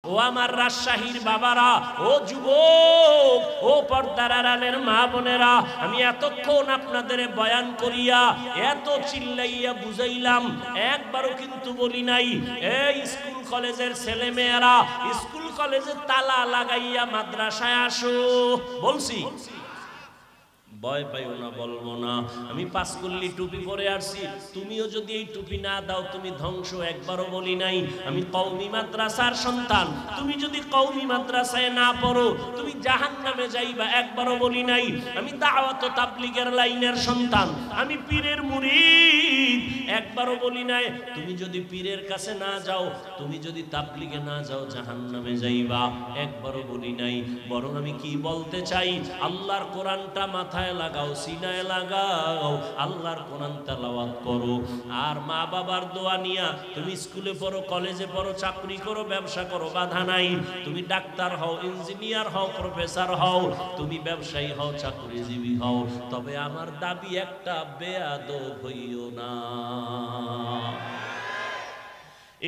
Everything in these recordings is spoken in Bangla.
ও আমার রাজশাহীর বাবারা, ও যুবক, ও পর্দার আড়ালের মা বোনেরা, আমি এতক্ষণ আপনাদের বয়ান করিয়া এত চিল্লাইয়া বুঝাইলাম, একবারও কিন্তু বলি নাই এই স্কুল কলেজের ছেলে মেয়েরা স্কুল কলেজে তালা লাগাইয়া মাদ্রাসায় আসো। বলছি? ভয় পাইও না, বলবো না। আমি পাঁচকুল্লি টুপি পরে আসছি, তুমিও যদি এই টুপি না দাও তুমি ধ্বংস, একবারও বলি নাই। আমি কওমি মাদ্রাসার সন্তান, তুমি যদি কওমি মাদ্রাসায় না পড়ো তুমি জাহান্নামে যাইবা, একবারও বলি নাই। আমি দাওয়াত ও তাবলীগের লাইনের সন্তান, আমি পীরের মুরিদ, একবারও বলি নাই তুমি যদি পীরের কাছে না যাও, তুমি যদি তাবলীগে না যাও জাহান্নামে যাইবা, একবারও বলি নাই। বরং আমি কি বলতে চাই, আল্লাহর কোরআনটা মাথায় লাগাও, সিনায় লাগাও, আল্লাহর কোরআন তেলাওয়াত করো। আর মা বাবার দোয়া নিয়া তুমি স্কুলে পড়ো, কলেজে পড়ো, চাকরি করো, ব্যবসা করো, বাধা নাই। তুমি ডাক্তার হও, ইঞ্জিনিয়ার হও, প্রফেসর হও, তুমি ব্যবসায়ী হও, চাকরিজীবী হও, তবে আমার দাবি একটা, বেয়াদব হইও না।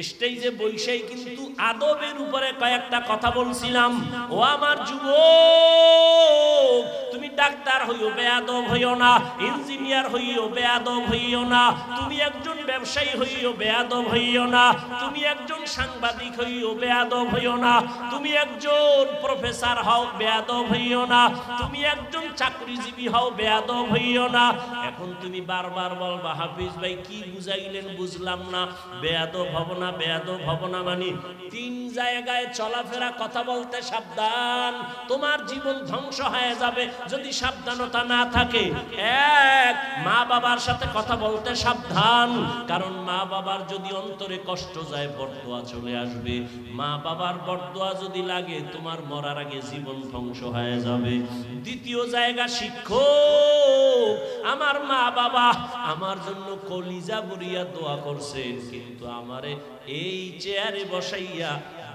স্টেজে বৈশাই কিন্তু আদবের উপরে কয়েকটা কথা বলছিলাম। ও আমার যুবক, তুমি ডাক্তার হইও, বেয়াদব হইও না। ইঞ্জিনিয়ার হইও, বেয়াদব হইও না। তুমি একজন ব্যবসায়ী হইও, বেয়াদব হইও না। তুমি একজন সাংবাদিক হইও, বেয়াদব হইও না। তুমি একজন প্রফেসর হও, বেয়াদব হইও না। তুমি একজন চাকরিজীবী হও, বেয়াদব হইও না। এখন তুমি বারবার বলবা, হাফিজ ভাই কি বুঝাইলেন বুঝলাম না। বেয়াদব হব না, বেয়াদব হব না মানে তিন জায়গায় চলাফেরা, কথা বলতে সাবধান, তোমার জীবন ধ্বংস হয়ে যাবে যদি সাবধানতা না থাকে। এক, মা বাবার সাথে কথা বলতে সাবধান, কারণ মা বাবার যদি অন্তরে কষ্ট যায় বরদোয়া চলে আসবে। মা বাবার বরদোয়া যদি লাগে তোমার মরার আগে জীবন ধ্বংস হয়ে যাবে। দ্বিতীয় জায়গা, শিক্ষক। আমার মা বাবা আমার জন্য কলিজা ভরিয়া দোয়া করছেন, কিন্তু আমারে এই চেয়ারে বসাইয়া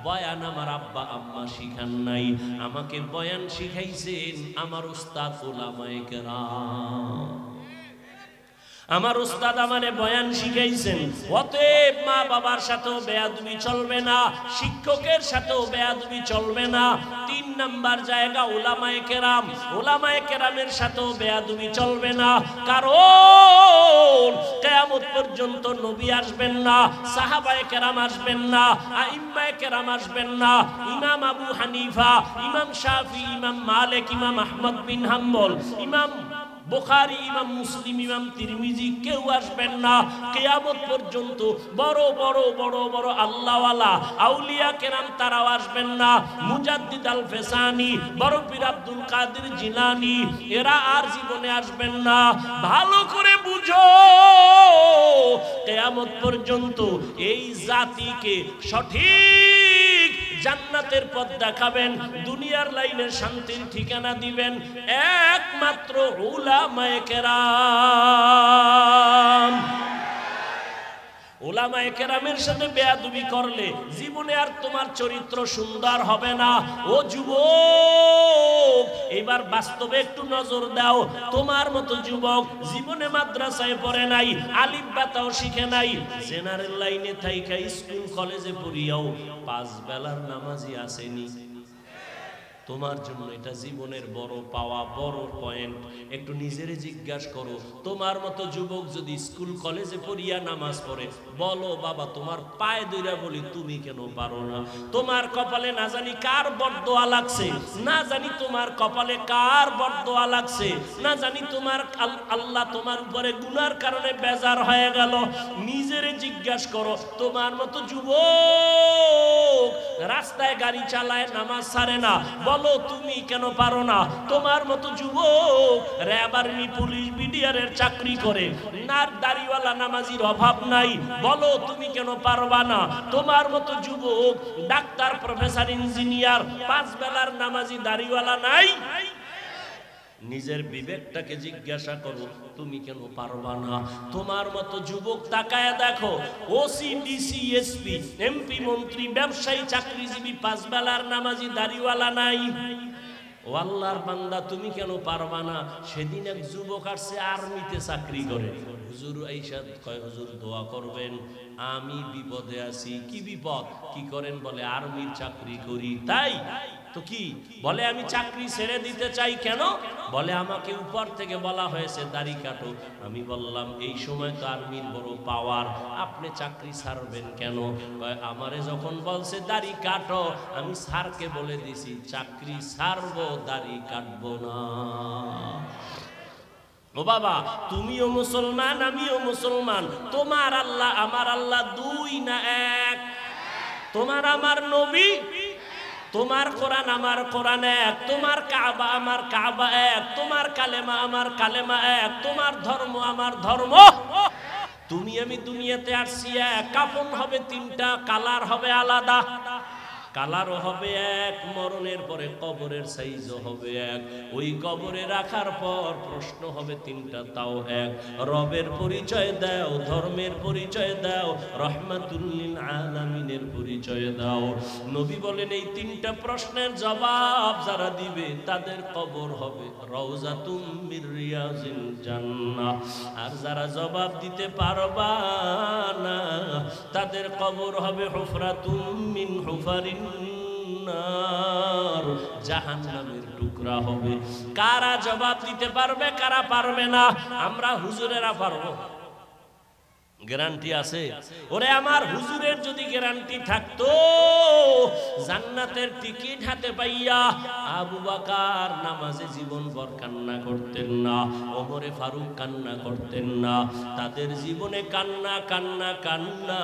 বয়ান আমার আব্বা আম্মা শিখান নাই, আমাকে বয়ান শিখাইছেন আমার উস্তাদ উলামায়ে কেরাম। আমার উস্তাদ আমারে বয়ান শিখাইছেন। অতএব মা বাবার সাথেও বেয়াদবি চলবে না, শিক্ষকের সাথেও বেয়াদবি চলবে না। তিন নাম্বার জায়গা, উলামায়ে কেরাম। উলামায়ে কেরামের সাথেও বেয়াদবি চলবে না, কারণ কিয়ামত পর্যন্ত নবী আসবেন না, সাহাবায়ে কেরাম আসবেন না, আইম্মায়ে কেরাম আসবেন না। ইমাম আবু হানিফা, ইমাম শাফি, ইমাম মালিক, ইমাম আহমদ বিন হাম্বল, ইমাম বুখারী, ইমাম মুসলিম, ইমাম তিরমিজি কেউ আসবেন না কিয়ামত পর্যন্ত। বড় বড় বড় বড় আল্লাহওয়ালা আউলিয়া কেরাম তারাও আসবেন না। মুজাদ্দিদ আল ফেসানি, বড় পীর আব্দুল কাদের জিলানী, এরা আর জীবনে আসবেন না। ভালো করে বুঝো, কিয়ামত পর্যন্ত এই জাতিকে সঠিক জান্নাতের পথ দেখাবেন, দুনিয়ার লাইনে শান্তির ঠিকানা দিবেন একমাত্র উলামায়ে কেরাম। উলামায়ে কেরামের সাথে বেয়াদবি করলে জীবনে আর তোমার চরিত্র সুন্দর হবে না। ও যুবক, এবার বাস্তবে একটু নজর দাও। তোমার মতো যুবক জীবনে মাদ্রাসায় পড়ে নাই, আলিফ বাতাও শিখে নাই, জেনারেল লাইনে থাইকা স্কুল কলেজে পড়িয়াও 5 বেলার নামাজি আসেনি। তোমার জন্য এটা জীবনের বড় পাওয়া, বড় পয়েন্ট। একটু নিজেরে জিজ্ঞাসা করো, তোমার মতো যুবক যদি স্কুল কলেজে পড়িয়া নামাজ পড়ে, বলো বাবা তোমার পায়ে ধইরা বলি তুমি কেন পারো না? তোমার কপালে না জানি কার বরদোয়া লাগছে, না জানি তোমার কপালে কার বরদোয়া লাগছে, না জানি তোমার আল্লাহ তোমার উপরে গুনার কারণে বেজার হয়ে গেল। নিজেরে জিজ্ঞাসা করো, তোমার মতো যুবক রাস্তায় গাড়ি চালায়, নামাজ ছাড়ে না, বলো তুমি কেন পারো না? তোমার মতো যুবক র্যাব, আর্মি, পুলিশ, বিডিআরের চাকরি করে, নার দাড়িওয়ালা নামাজির অভাব নাই, বলো তুমি কেন পারবা না? তোমার মতো যুবক ডাক্তার, প্রফেসর, ইঞ্জিনিয়ার, 5 বেলার নামাজি দাড়িওয়ালা নাই? নিজের বিবেকটাকে জিজ্ঞাসা করো, তুমি কেন পারবা না? তোমার মতো যুবক তাকায় দেখো, ওসি, ডিসি, এসপি, এমপি, মন্ত্রী, ব্যবসায়ী, চাকরিজীবী, 5 বেলার নামাজি দাড়িওয়ালা নাই? ও আল্লাহর বান্দা তুমি কেন পারবা না? সেদিন এক যুবক আসছে আর্মিতে চাকরি করে, হুজুর আইসা কয় হুজুর দোয়া করবেন, আমি বিপদে আছি। কি বিপদ? কি করেন? বলে আর্মির চাকরি করি। তাই তো কি বলে আমি চাকরি ছেড়ে দিতে চাই। কেন? বলে আমাকে উপর থেকে বলা হয়েছে দাড়ি কাটো। আমি বললাম এই সময় তো আর্মির বড় পাওয়ার, আপনি চাকরি ছাড়বেন কেন? আমারে যখন বলছে দাড়ি কাটো, আমি স্যারকে বলে দিছি চাকরি ছাড়বো, দাড়ি কাটবো না। ও বাবা, তুমিও মুসলমান আমিও মুসলমান, তোমার আল্লাহ আমার আল্লাহ দুই না এক? তোমার আমার নবী, তোমার কোরআন আমার কোরআন এক, তোমার কাবা আমার কাবা এক, তোমার কালেমা আমার কালেমা এক, তোমার ধর্ম আমার ধর্ম। তুমি আমি দুনিয়াতে আসছি এক, কাফন হবে তিনটা, কালার হবে আলাদা, কালারও হবে এক, মরণের পরে কবরের সাইজও হবে এক, ওই কবরে রাখার পর প্রশ্ন হবে তিনটা, তাও এক। রবের পরিচয় দাও, ধর্মের পরিচয় দাও, রহমাতুল লিল আলামিনের পরিচয় দাও। নবী বলেন এই তিনটা প্রশ্নের জবাব যারা দিবে তাদের কবর হবে রওজাতুম মির রিয়াজিল জান্নাহ, আর যারা জবাব দিতে পারবা না তাদের কবর হবে হুফরাতুম মিন হুফারিন নার, জাহান্নামের টুকরা হবে। কারা জবাব দিতে পারবে, কারা পারবে না? আমরা হুজুরেরা পারবো, গ্যারান্টি আছে? ওরে আমার হুজুরের যদি গ্যারান্টি থাকতো, জান্নাতের টিকিট হাতে পাইয়া আবু বকর নামাজে জীবনভর কান্না করতেন না, ওমরে ফারুক কান্না করতেন না, তাদের জীবনে কান্না কান্না কান্না।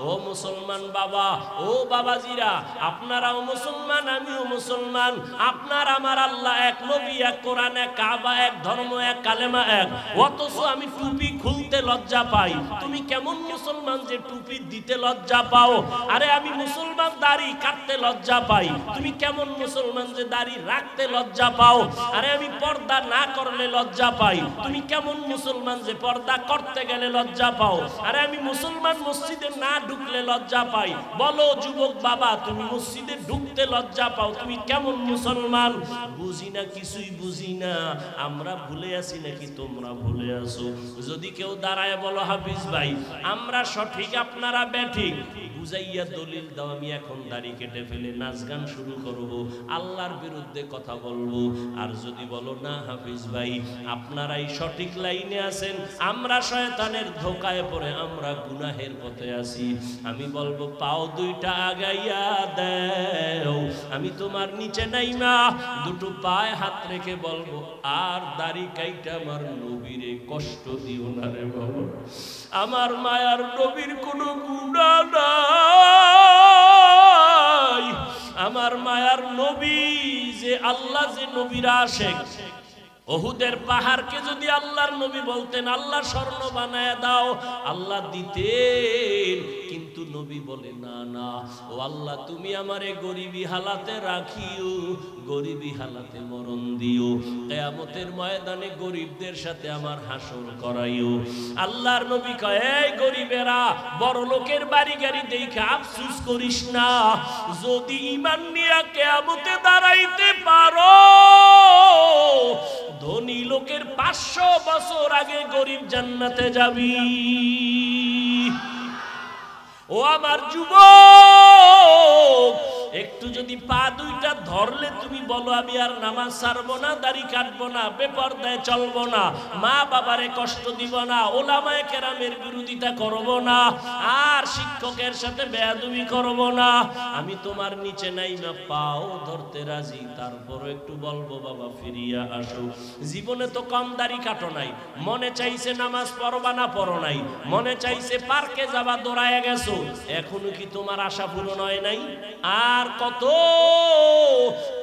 ও মুসলমান বাবা, ও বাবাজিরা, আপনারাও মুসলমান আমিও মুসলমান, আপনার আমার আল্লাহ এক, নবী এক, কোরআন এক, কাবা এক, ধর্ম এক, কালেমা এক, অথচ আমি টুপি খুলতে লজ্জা পাই। তুমি কেমন মুসলমান যে টুপি দিতে লজ্জা পাও? আরে আমি মুসলমান দাড়ি কাটতে লজ্জা পাই, তুমি কেমন মুসলমান যে দাড়ি রাখতে লজ্জা পাও? আরে আমি পর্দা না করলে লজ্জা পাই, তুমি কেমন মুসলমান যে পর্দা করতে গেলে লজ্জা পাও? আরে আমি মুসলমান মসজিদে না ঢুকলে লজ্জা পাই। বলো যুবক বাবা, তুমি মসজিদে ঢুকতে লজ্জা পাও, তুমি কেমন মুসলমান? বুঝি না, কিছুই বুঝি না। আমরা ভুলে আছি নাকি তোমরা ভুলে আছো? যদি কেউ দাঁড়ায় বলো হাফিজ ভাই আমরা সঠিক আপনারা ব্যাঠিক, বুঝাইয়া দলিল দাও, আমি এখন দাড়ি কেটে ফেলে নাচ গান শুরু করব, আল্লাহর বিরুদ্ধে কথা বলবো। আর যদি বলো না হাফিজ ভাই আপনারাই সঠিক লাইনে আছেন, আমরা শয়তানের ধোকায় পড়ে আমরা গুনাহের পথে আছি, আমি বলবো পাও দুইটা আগাইয়া দাও, আমি তোমার নিচে নাইমা দুটো পায়ে হাত রেখে বলবো আর দাড়ি কাইটা আমার নবীরে কষ্ট দিও না রে বাবা। আমার মায়ার নবীর কোনো গুনাহ নাই, আমার মায়ার নবী যে আল্লাহ যে নবীর আশিক, ওহুদের পাহাড়কে যদি আল্লাহর নবী বলতেন আল্লাহ স্বর্ণ বানায় দাও, আল্লাহ দিতেন, কিন্তু নবী বলে না না, ও আল্লাহ তুমি আমারে গরিবী হালাতে রাখিও, গরিবী হালাতে মরণ দিও, কিয়ামতের ময়দানে গরিবদের সাথে আমার হাসর করাইও। আল্লাহর নবী কয় এই গরিবেরা বড় লোকের বাড়ি গাড়ি দেখে আফসোস করিস না, যদি ঈমান নিয়ে কিয়ামতে দাঁড়াইতে পারো, ধনী লোকের 500 বছর আগে গরিব জান্নাতে যাবি। ও আমার যুবক, একটু যদি পা দুইটা ধরলে তুমি বলো আমি আর নামাজ ছাড়বো না, দাড়ি কাটবো না, বেপরদায় চলবো না, মা বাবারে কষ্ট দিব না, ওলামায়ে কেরামের বিরোধিতা করব না, আর শিক্ষকের সাথে বেয়াদবি করব না, আমি তোমার নিচে নাই না পাও ধরতে রাজি, তারপর একটু বলবো বাবা ফিরিয়া আসো। জীবনে তো কম দাড়ি কাটো নাই, মনে চাইছে নামাজ পড়বা না পড়ো নাই, মনে চাইছে পার্কে যাবা দৌড়ায় গেছো, এখনো কি তোমার আশা পূরণ হয় নাই? আর কত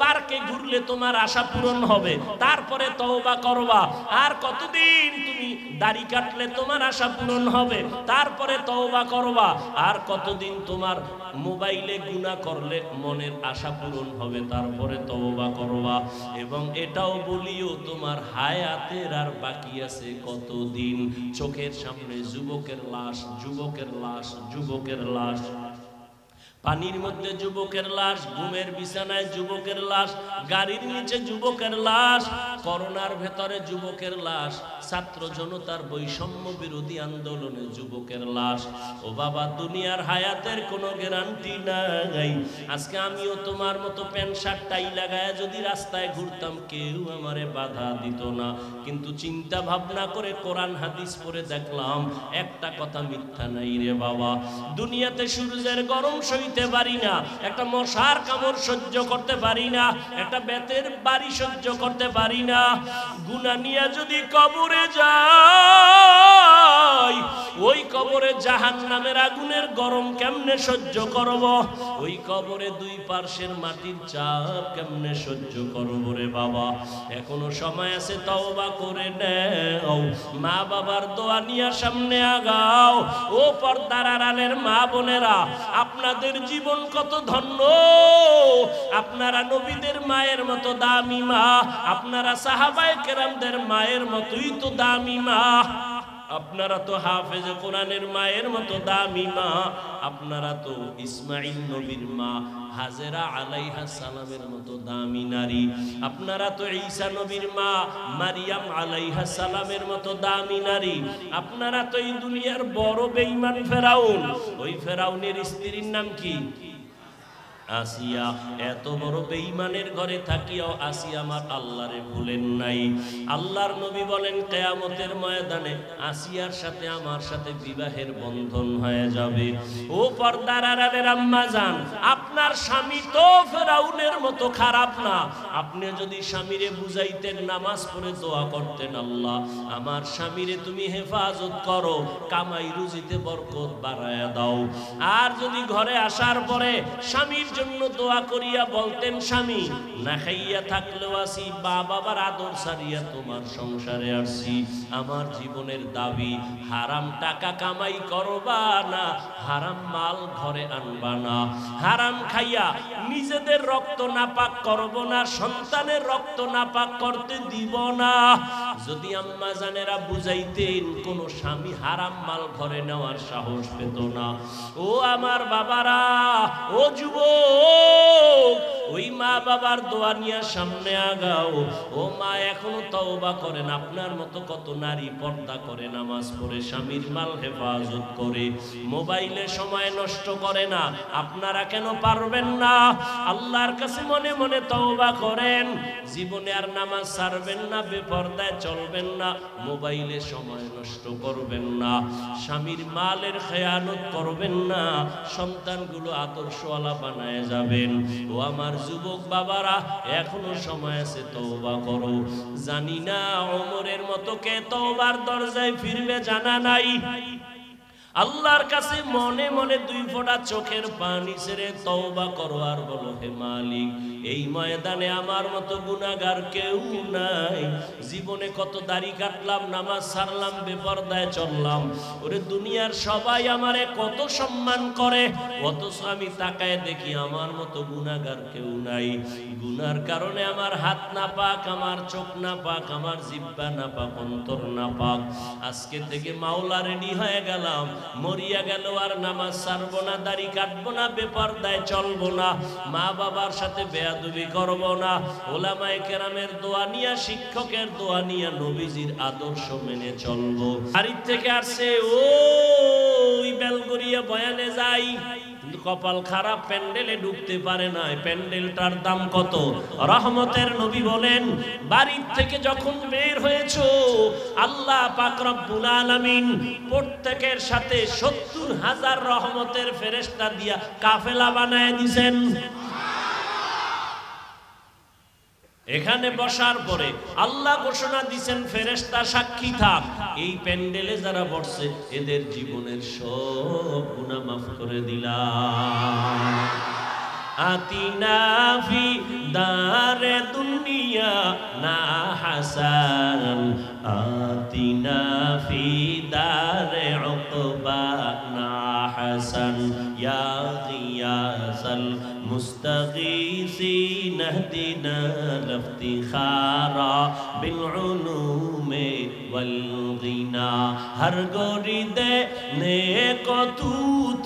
পার্কে ঘুরলে তোমার আশা পূরণ হবে, তারপরে তওবা করবা। আর কতদিন তুমি দাড়ি কাটলে তোমার আশা পূরণ হবে, তারপরে তওবা করবা। আর কতদিন তোমার মোবাইলে গুনাহ করলে মনের আশা পূরণ হবে, তারপরে তওবা করবা। এবং এটাও বলিও তোমার হায়াতের আর বাকি আছে কতদিন। চোখের সামনে যুবকের লাশ, যুবকের লাশ, যুবকের লাশ, পানির মধ্যে যুবকের লাশ, ঘুমের বিছানায় যুবকের লাশ, গাড়ির নিচে যুবকের লাশ, করোনার ভেতরে যুবকের লাশ, ছাত্র জনতার বৈষম্য বিরোধী আন্দোলনে যুবকের লাশ। ও বাবা, দুনিয়ার হায়াতের কোনো গ্যারান্টি নাই। আজকে আমিও তোমার মতো প্যান্ট শার্ট টাই লাগায় যদি রাস্তায় ঘুরতাম, কেউ আমারে বাধা দিত না। কিন্তু চিন্তা ভাবনা করে কোরআন হাদিস পড়ে দেখলাম একটা কথা মিথ্যা নাই রে বাবা। দুনিয়াতে সূর্যের গরম সইতে পারি না, একটা মশার কামড় সহ্য করতে পারি না, একটা বেতের বাড়ি সহ্য করতে পারি না। গুনাহ নিয়ে যদি কবরে যাই, ওই কবরে জাহান্নামের আগুনের গরম কেমনে সহ্য করব? ওই কবরে দুই পার্শ্বের মাটির চাপ কেমনে সহ্য করব রে বাবা? এখনো সময় আছে, তওবা করে নাও। মা বাবার দোয়া নিয়ে সামনে আগাও। ও পর্দার আড়ালের মা বোনেরা, আপনাদের জীবন কত ধন্য। আপনারা নবীদের মায়ের মতো দামি মা, আপনারা সাহাবায়ে কেরামদের মায়ের মতোই তো দামি মা, আপনারা তো হাফেজে কোরআনের মায়ের মতো দামি মা, আপনারা তো ইসমাঈল নবীর মা হাজেরা আলাইহিস সালামের মতো দামি নারী, আপনারা তো ঈসা নবীর মা মারিয়াম আলাইহিস সালামের মতো দামি নারী, আপনারা তো এই দুনিয়ার বড় বেঈমান ফেরাউন, ওই ফেরাউনের স্ত্রীর নাম কি? আসিয়া। এত বড় বেঈমানের ঘরে থাকিও আসিয়া আমার আল্লাহরে ভুলেন নাই। আল্লাহর নবী বলেন কিয়ামতের ময়দানে আসিয়ার সাথে আমার সাথে বিবাহের বন্ধন হয়ে যাবে। ও পর্দার আড়ালের আম্মা জান, আপনার স্বামী তো ফেরাউনের মতো খারাপ না। আপনি যদি স্বামীরে বুঝাইতেন, নামাজ পড়ে দোয়া করতেন, আল্লাহ আমার স্বামীরে তুমি হেফাজত করো, কামাই রুজিতে বরকত বাড়ায়া দাও। আর যদি ঘরে আসার পরে স্বামীর জন্য দোয়া করিয়া বলতেন, স্বামী না খাইয়া থাকলেও আসি, বাবার আদর সারিয়া তোমার সংসারে আসছি, আমার জীবনের দাবি হারাম টাকা কামাই করবা না, হারাম মাল ঘরে আনবা না, হারাম খাইয়া নিজেদের রক্ত নাপাক করব না, সন্তানের রক্ত নাপাক করতে দিব না। যদি আম্মা জানেরা বুঝাইতেন, কোন স্বামী হারাম মাল ঘরে নেওয়ার সাহস পেত না। ও আমার বাবারা, ও যুবক, ওই মা বাবার দোয়া নিয়ে সামনে আগাও। ও মা, এখনো তওবা করেন। আপনার মতো কত নারী পর্দা করে, নামাজ পড়ে, স্বামীর মাল হেফাজত করে, মোবাইলে সময় নষ্ট করে না। আপনারা কেন পারবেন না? আল্লাহর কাছে মনে মনে তওবা করেন। জীবনে আর নামাজ ছাড়বেন না, বেপরদায় চলবেন না, মোবাইলে সময় নষ্ট করবেন না, স্বামীর মালের খেয়ানত করবেন না, সন্তানগুলো আদর্শওয়ালা বানায় যাবেন। ও আমার যুবক বাবারা, এখনো সময় আছে, তওবা করো। জানি না ওমরের মতো কে তওবার দরজায় ফিরবে, জানা নাই। আল্লাহর কাছে মনে মনে দুই ফোঁটা চোখের পানি ছেড়ে তওবা করো আর বলো, হে মালিক, এই ময়দানে আমার মতো গুনাহগার কেউ নাই। জীবনে কত দাড়ি কাটলাম, নামাজ ছাড়লাম, বেপরদায় চললাম, ওরে দুনিয়ার সবাই আমারে কত সম্মান করে, অথচ আমি তাকায় দেখি আমার মতো গুনাহগার কেউ নাই। গুনার কারণে আমার হাত না পাক, আমার চোখ না পাক, আমার জিহ্বা না পাক, অন্তর না পাক। আজকে থেকে মাওলা রেডি হয়ে গেলাম, মরিয়া গেল আর নামাজ ছাড়বো না, দাড়ি কাটবো না, বেপরদায় চলবো না, মা বাবার সাথে বেয়াদবি করবো না, ওলামায়ে কেরামের দোয়া নিয়া, শিক্ষকের দোয়া নিয়া, নবীজির আদর্শ মেনে চলবো। বাড়ির থেকে আসছে ওই বেলগড়িয়া বয়ানে যাই, কপাল খারাপ, প্যান্ডেলে ঢুকতে পারে না। প্যান্ডেলটার দাম কত? রহমতের নবী বলেন, বাড়ির থেকে যখন বের হয়েছো, আল্লাহ পাক রব্বুল আলামিন প্রত্যেকের সাথে ৭০,০০০ রহমতের ফেরেশতা দিয়া কাফেলা বানায় দিয়েছেন। এখানে বসার পরে আল্লাহ ঘোষণা দিয়েছেন, ফেরেশতা সাক্ষী থাক, এই প্যান্ডেলে যারা বসছে এদের জীবনের সব গুনাহ মাফ করে দিলাম। আতিনা ফি দারে দুনিয়া না হাসান, আতিনা ফি দারে উকবা না হাসান, ইয়া গিয়াসাল मुस्तगीसीन इहदिना लफ्तिखारा बिलउलूमे वलगिना हर गोरी देने को तू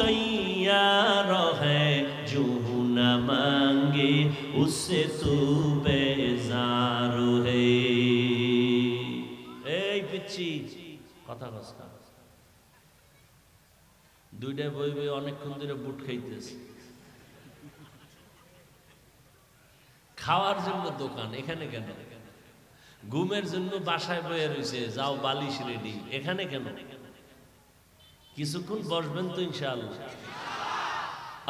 तैयार है जो न मांगे उससे तू बेजार है। এই পিচ্ছি কথা কসকা দুইটা বই বই অনেকক্ষণ ধরে বুট খাইতেছে। খাওয়ার জন্য দোকান এখানে কেন? ঘুমের জন্য বাসায় বয়ে রয়েছে, যাও বালিশ রেডি, এখানে কেন? কিছুক্ষণ বসবেন তো ইনশাআল্লাহ।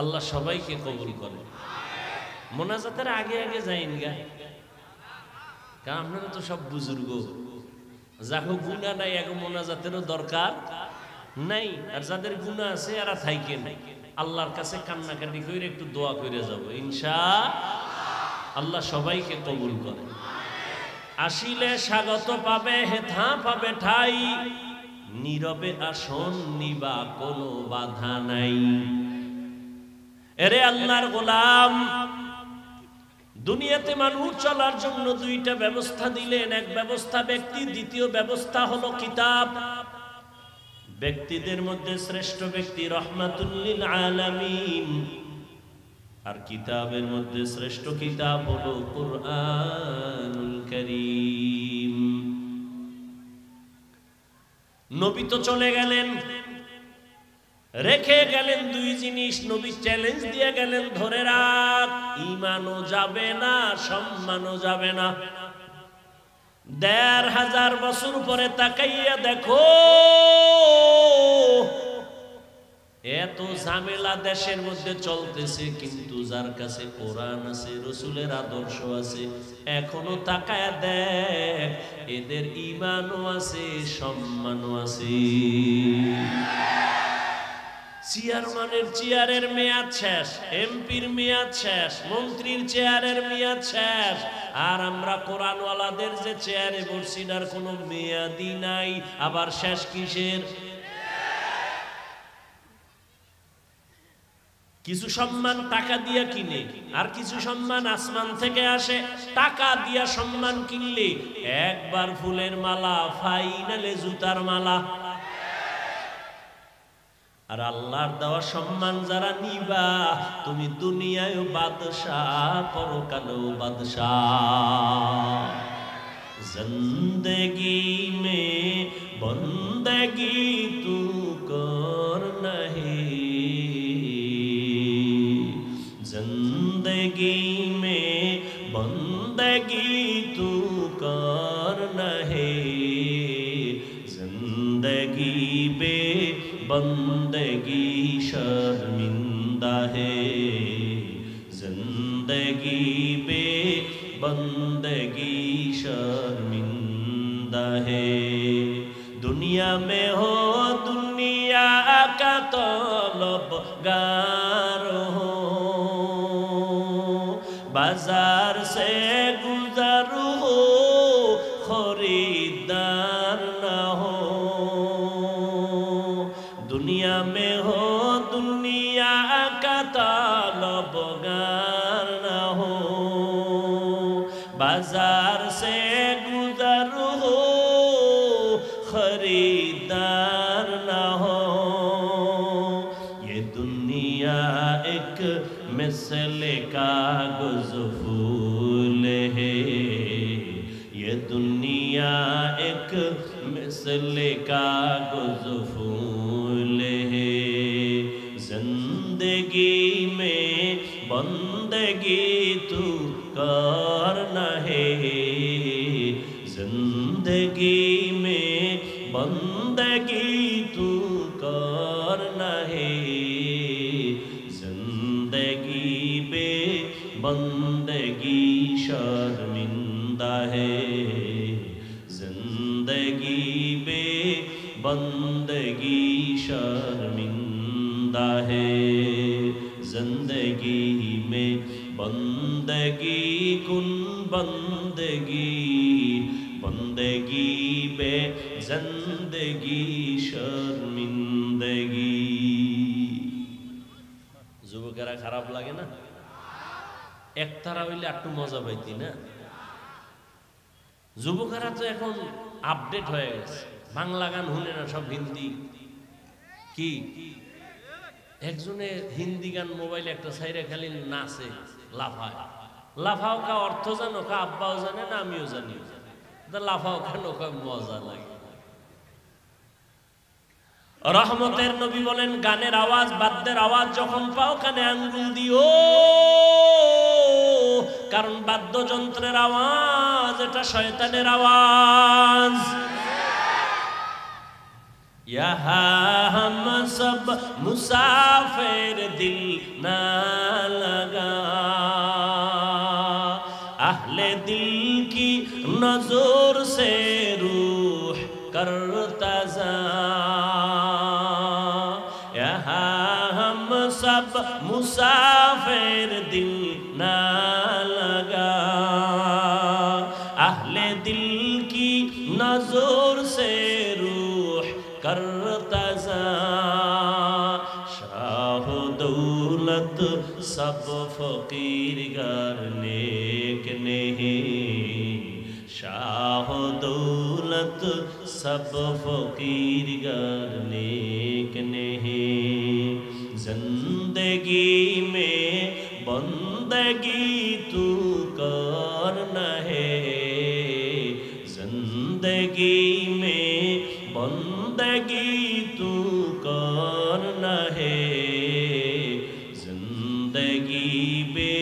আল্লাহ সবাইকে কবুল করে। মোনাজাতের আগে আগে যাইন গা, কারণ আপনারা তো সব বুজুর্গ, যাকে গুনাহ নাই এক মোনাজাতেরও দরকার নাই, আর যাদের গুনাহ আছে এরা থাইকে নাই। আল্লাহর কাছে কান্নাকাটি করে একটু দোয়া করে যাব ইনশাআল্লাহ। আল্লাহ সবাইকে কবুল করে। আসিলে স্বাগত পাবে, হেথা পাবে ঠাই, নীরবে আসন নিবা কোনো বাধা নাই। এরে আল্লাহর গোলাম, দুনিয়াতে মানুষ চলার জন্য দুইটা ব্যবস্থা দিলেন। এক ব্যবস্থা ব্যক্তি, দ্বিতীয় ব্যবস্থা হলো কিতাব। ব্যক্তিদের মধ্যে শ্রেষ্ঠ ব্যক্তি রহমাতুল লিল আলামিন, আর কিতাবের মধ্যে শ্রেষ্ঠ কিতাব হলো কুরআনুল কারীম। নবী তো চলে গেলেন, রেখে গেলেন দুই জিনিস। নবী চ্যালেঞ্জ দিয়ে গেলেন, ধরে রাখ, ঈমানও যাবে না, সম্মানও যাবে না। ১৫০০ বছর পরে তাকাইয়া দেখো, এত ঝামেলা দেশের মধ্যে চলতেছে, কিন্তু যার কাছে কোরআন আছে, রাসূলের আদর্শ আছে, এখনো তাকায়া দেখ, এদের ঈমানও আছে, সম্মানও আছে। চেয়ারম্যানের চেয়ারের মেয়াদ শেষ, এমপির মেয়াদ শেষ, মন্ত্রীর চেয়ারের মেয়াদ শেষ, আর আমরা কোরআনওয়ালাদের যে চেয়ারে বসছি তার কোনো মেয়াদই নাই। আবার শেষ কিসের? কিছু সম্মান টাকা দিয়া কিনে, আর কিছু সম্মান আসমান থেকে আসে। টাকা দিয়া সম্মান কিনলে একবার ফুলের মালা, ফাইনালে জুতার মালা। আর আল্লাহর দেওয়া সম্মান যারা নিবা, তুমি দুনিয়ায় বাদশাহ, পরকালেও বাদশাহ। জিন্দেগি মে বন্দেগি তু করনা হে, जिंदगी में बंदगी तू करना है, जिंदगी बे बंदगी शर्मिंदा है, जिंदगी बे बंदगी शर्मिंदा है। दुनिया में हो दुनिया का तलबगार हो, बाजार से गुजर हो, खरीदार ना हो। दुनिया में हो दुनिया का तलबगार ना हो, बाजार से गुजर हो, खरीदार ना हो। ये दुनिया एक मिसले कागज़ फूल है, ये दुनिया एक मिसले कागज़ फूल है। जिंदगी में बंदगी तू करना है, जिंदगी में बंदगी तू करना है, जिंदगी बे बंदगी शर्मिंदा है, जिंदगी बे बंदगी शर्मिंदा है। जिंदगी में बंदगी कुन बंदगी, बंदगी बे जिंदगी शर्मिंदगी। যুবকেরা খারাপ লাগে না? একতারা হইলে একটু মজা পাইতি না? যুবকেরা তো এখন আপডেট হয়ে গেছে, বাংলা গান শুনে না, সব হিন্দি। কি একজনে হিন্দি গান মোবাইলে একটা সাইরে খালি নাচে, লাফায়। লাফাও কা অর্থ জানো, কা আব্বাও জানে না, আমিও জানি। লাফাও কেন, মজা লাগে। রহমতের নবী বলেন, গানের আওয়াজ, বাদ্যের আওয়াজ যখন পাও কানে আঙ্গুল দিও, কারণ বাদ্যযন্ত্রের আওয়াজ এটা শয়তানের আওয়াজ। यहाँ हम सब मुसाफिर दिल ना लगा, अहले दिल की नजर से रूह करता जा, यहाँ हम सब मुसाफिर दिल ना लगा, अहले दिल की नजर से करता जा, शाह दौलत सब फकीर गर नेक नहीं, शाह दौलत सब फकीर गर नेक नहीं, जिंदगी में बंदगी तू करना है, जिंदगी में बंदगी तू करना है, जिंदगी बे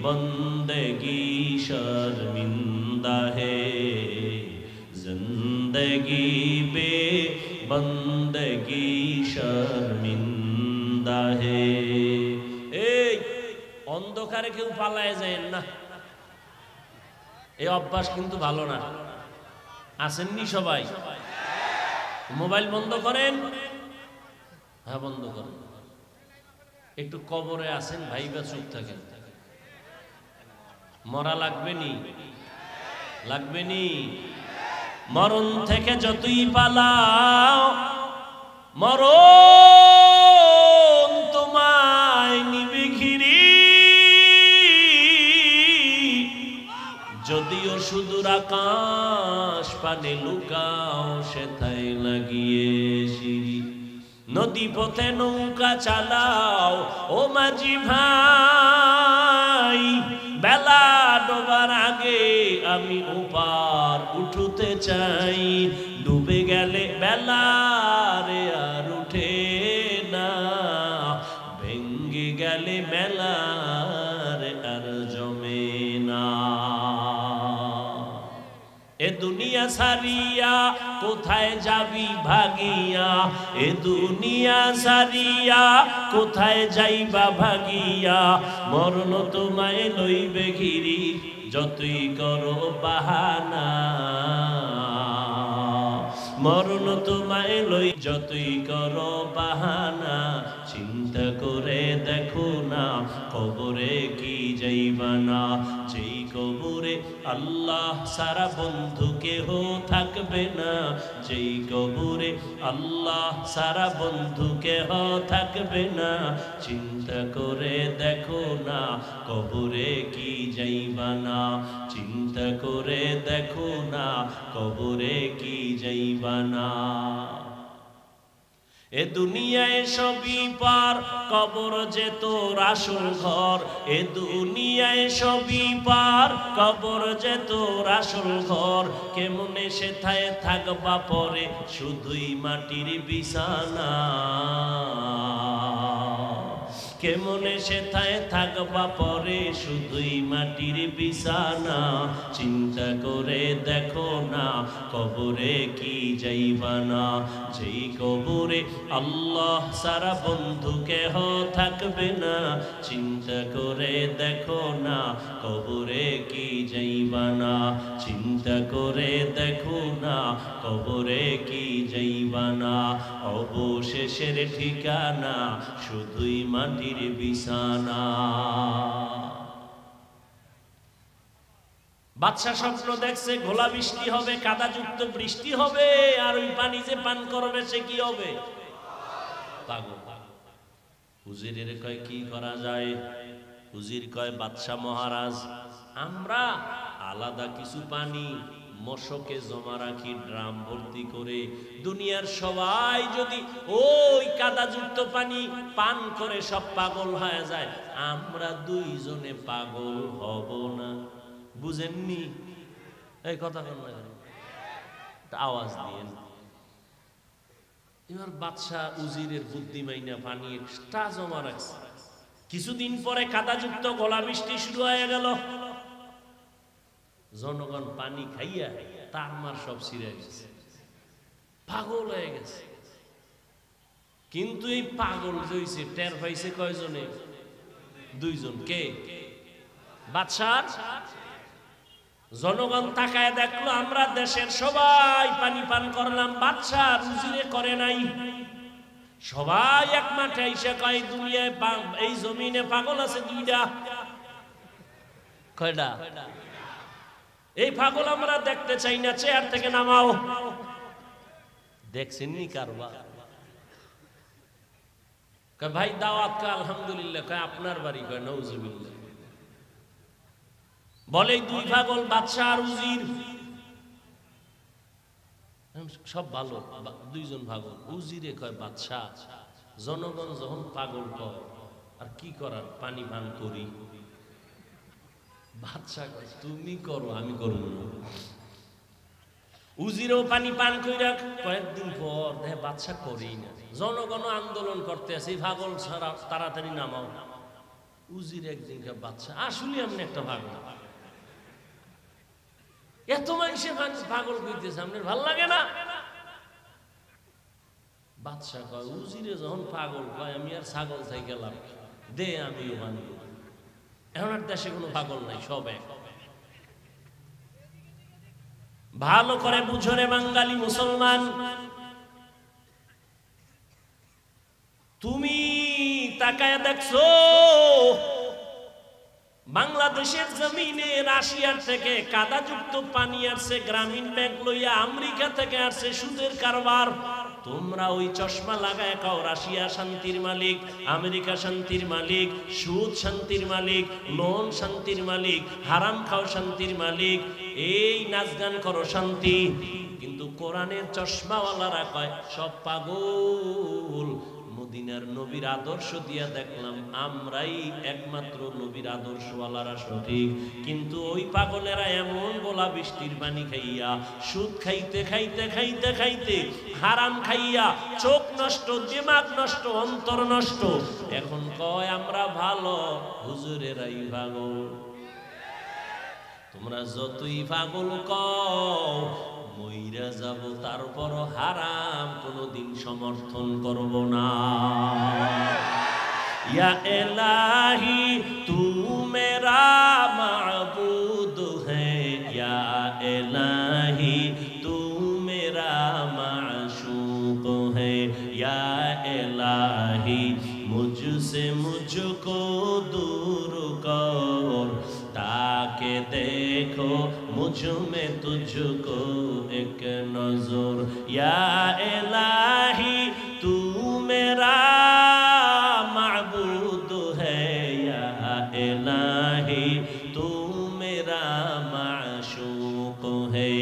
बंदगी शर्मिंदा है, जिंदगी बे बंदगी शर्मिंदा है। এই অন্ধকারে কেউ পালায় যায় না, এই অভ্যাস কিন্তু ভালো না। আসেননি সবাই? মোবাইল বন্ধ করেন, হ্যাঁ বন্ধ করেন। একটু কবরে আসেন, ভাইবা চুপ থাকেন। মরা লাগবে নি? লাগবে নি? মরণ থেকে যতই পালাও, মরণ তোমায় নিবে ঘিরি, যদিও সুদূর আকাশ পানে লুকাও, সেথায় লাগিয়ে সিঁড়ি। নদী পথে নৌকা চালাও ও মাঝি ভাই, বেলা ডোবার আগে আমি ওপার উঠতে চাই, ডুবে গেলে বেলা রে আর উঠে না, ভেঙ্গে গেলে মেলা রে আর জমে না। এ দুনিয়া সারিয়া কোথায় যাবি ভাগিয়া, এ দুনিয়া সারিয়া কোথায় যাইবা ভাগিয়া, মরণ তোমায় লইবে ঘিরি, যতই করো বাহানা, মরণ তোমায় লই যতই করো বাহানা, চিন্তা করে দেখো না কবরে কি যাইবা না, যেই কবরে আল্লাহ সারা বন্ধু কেহ থাকবে না, যেই কবরে আল্লাহ সারা বন্ধু কেহ থাকবে না, চিন্তা করে দেখো না কবরে কি যাইবা না, চিন্তা করে দেখো না কবরে কি যাইবা না। এ দুনিয়ায় সবই পার, কবর যে তোর আসল ঘর, এ দুনিয়ায় সবই পার, কবর যে তোর আসল ঘর, কেমনে সেথায় থাকবা পরে শুধুই মাটির বিছানা, কেমনে সেথায় থাকবা পরে শুধুই মাটির বিছানা, চিন্তা করে দেখো না কবরে কি যাইবা না, যেই কবরে আল্লাহ সারা বন্ধু কেহ থাকবে না, চিন্তা করে দেখো না কবরে কি যাইবা না, চিন্তা করে দেখো না কবরে কি যাইবা না, অবশেষের ঠিকানা শুধুই মাটির বিছানা। বাদশা স্বপ্ন দেখছে ঘোলা বৃষ্টি হবে, কাদাযুক্ত বৃষ্টি হবে, আর ওই পানি যে পান করবে সে কি হবে? পাগল। হুজুরের কয় কি করা যায়? উজির কয় বাদশা মহারাজ, আমরা আলাদা কিছু পানি মশকে জমা রাখি ড্রাম ভর্তি করে, দুনিয়ার সবাই যদি ওই কাদাযুক্ত পানি পান করে সব পাগল হয়ে যায়, আমরা দুইজনে পাগল হব না। বুঝেননি এই কথা? আওয়াজ দিয়েন। এবার বাদশা উজিরের বুদ্ধি মাইনা পানি এক্সট্রা জমা রাখছে। কিছুদিন পরে কাদাযুক্ত গলা বৃষ্টি শুরু হয়ে গেল। জনগণ পানি খাইয়া তার মার সব ছিঁড়ে গেছে, পাগল হয়ে গেছে। কিন্তু এই পাগল হইছে টের পাইছে কয়জনে? দুইজন। কে? বাদশার। জনগণ তাকায় দেখলো আমরা দেশের সবাই পানি পান করলাম, বাদশা উজিরে করে নাই। সবাই এক মাঠে এসে কয় দুনিয়ায় এই জমিনে পাগল আছে দুইটা। কয়টা? এই পাগল আমরা দেখতে চাই না, চেয়ার থেকে নামাও। দেখছেন নি কারবার? কয় ভাই দাওয়াত। কয় আলহামদুলিল্লাহ। কয় আপনার বাড়ি? কয় নাউজুবিল্লাহ। বলে দুই পাগল, বাদশা আর উজির। সব ভালো, দুইজন পাগল। উজিরে কয় বাদশা, জনগণ যখন পাগল কয় আর কি করার, পানি পান করি। বাদশা কয় তুমি করো, আমি করব না। উজিরও পানি পান কইরা কয়েকদিন পর দেখে বাদশা করেই না। জনগণ আন্দোলন করতে আছে, পাগল ছাড়া তাড়াতাড়ি নামাও। উজির একদিন বাদশা আসলে আপনি একটা পাগল, এত মানুষের পাগল কইতেছে, আপনার ভাল লাগে না? বাদশা কয় উজিরে যখন পাগল কয় আমি আর ছাগল চাই গেলাম, দে আমিও মানব। এখন আর দেশে কোনো পাগল নাই, সব এক। ভালো করে বুঝো রে বাঙালি মুসলমান, তুমি তাকায় দেখছো বাংলাদেশের জমিনে রাশিয়ার থেকে কাদাযুক্ত পানি আসছে, গ্রামীণ ব্যাংক লইয়া আমেরিকা থেকে আসছে সুদের কারবার। তোমরা ওই চশমা লাগায় কাও রাশিয়া শান্তির মালিক, আমেরিকা শান্তির মালিক, সুদ শান্তির মালিক, লোন শান্তির মালিক, হারাম খাও শান্তির মালিক, এই নাচ গান করো শান্তি। কিন্তু কোরআনের চশমাওয়ালারা কয় সব পাগল। মদিনার নবীর আদর্শ দিয়া দেখলাম আমরাই একমাত্র নবীর আদর্শওয়ালারা সঠিক। কিন্তু ওই পাগলেরা এমন গোলা বৃষ্টির পানি খাইয়া, সুদ খাইতে খাইতে খাইতে খাইতে, হারাম খাইয়া চোখ নষ্ট, দিমাগ নষ্ট, অন্তর নষ্ট। এখন কয় আমরা ভালো, হুজুরেরাই পাগল। তোমরা যতই পাগল কও, মইরা যাব তারপর হারাম কোনদিন সমর্থন করব না। ইয়া ইলাহি তু মেরা মাবুদ হ্যায়, ইয়া ইলাহি তু মেরা মাশূক হ্যায়, ইয়া ইলাহি মুঝসে মুঝকো दूर कर, ताके देखो मुझ में तुझको एक नजर, या इलाही तू मेरा माबूद है, या इलाही तू मेरा माशूक है।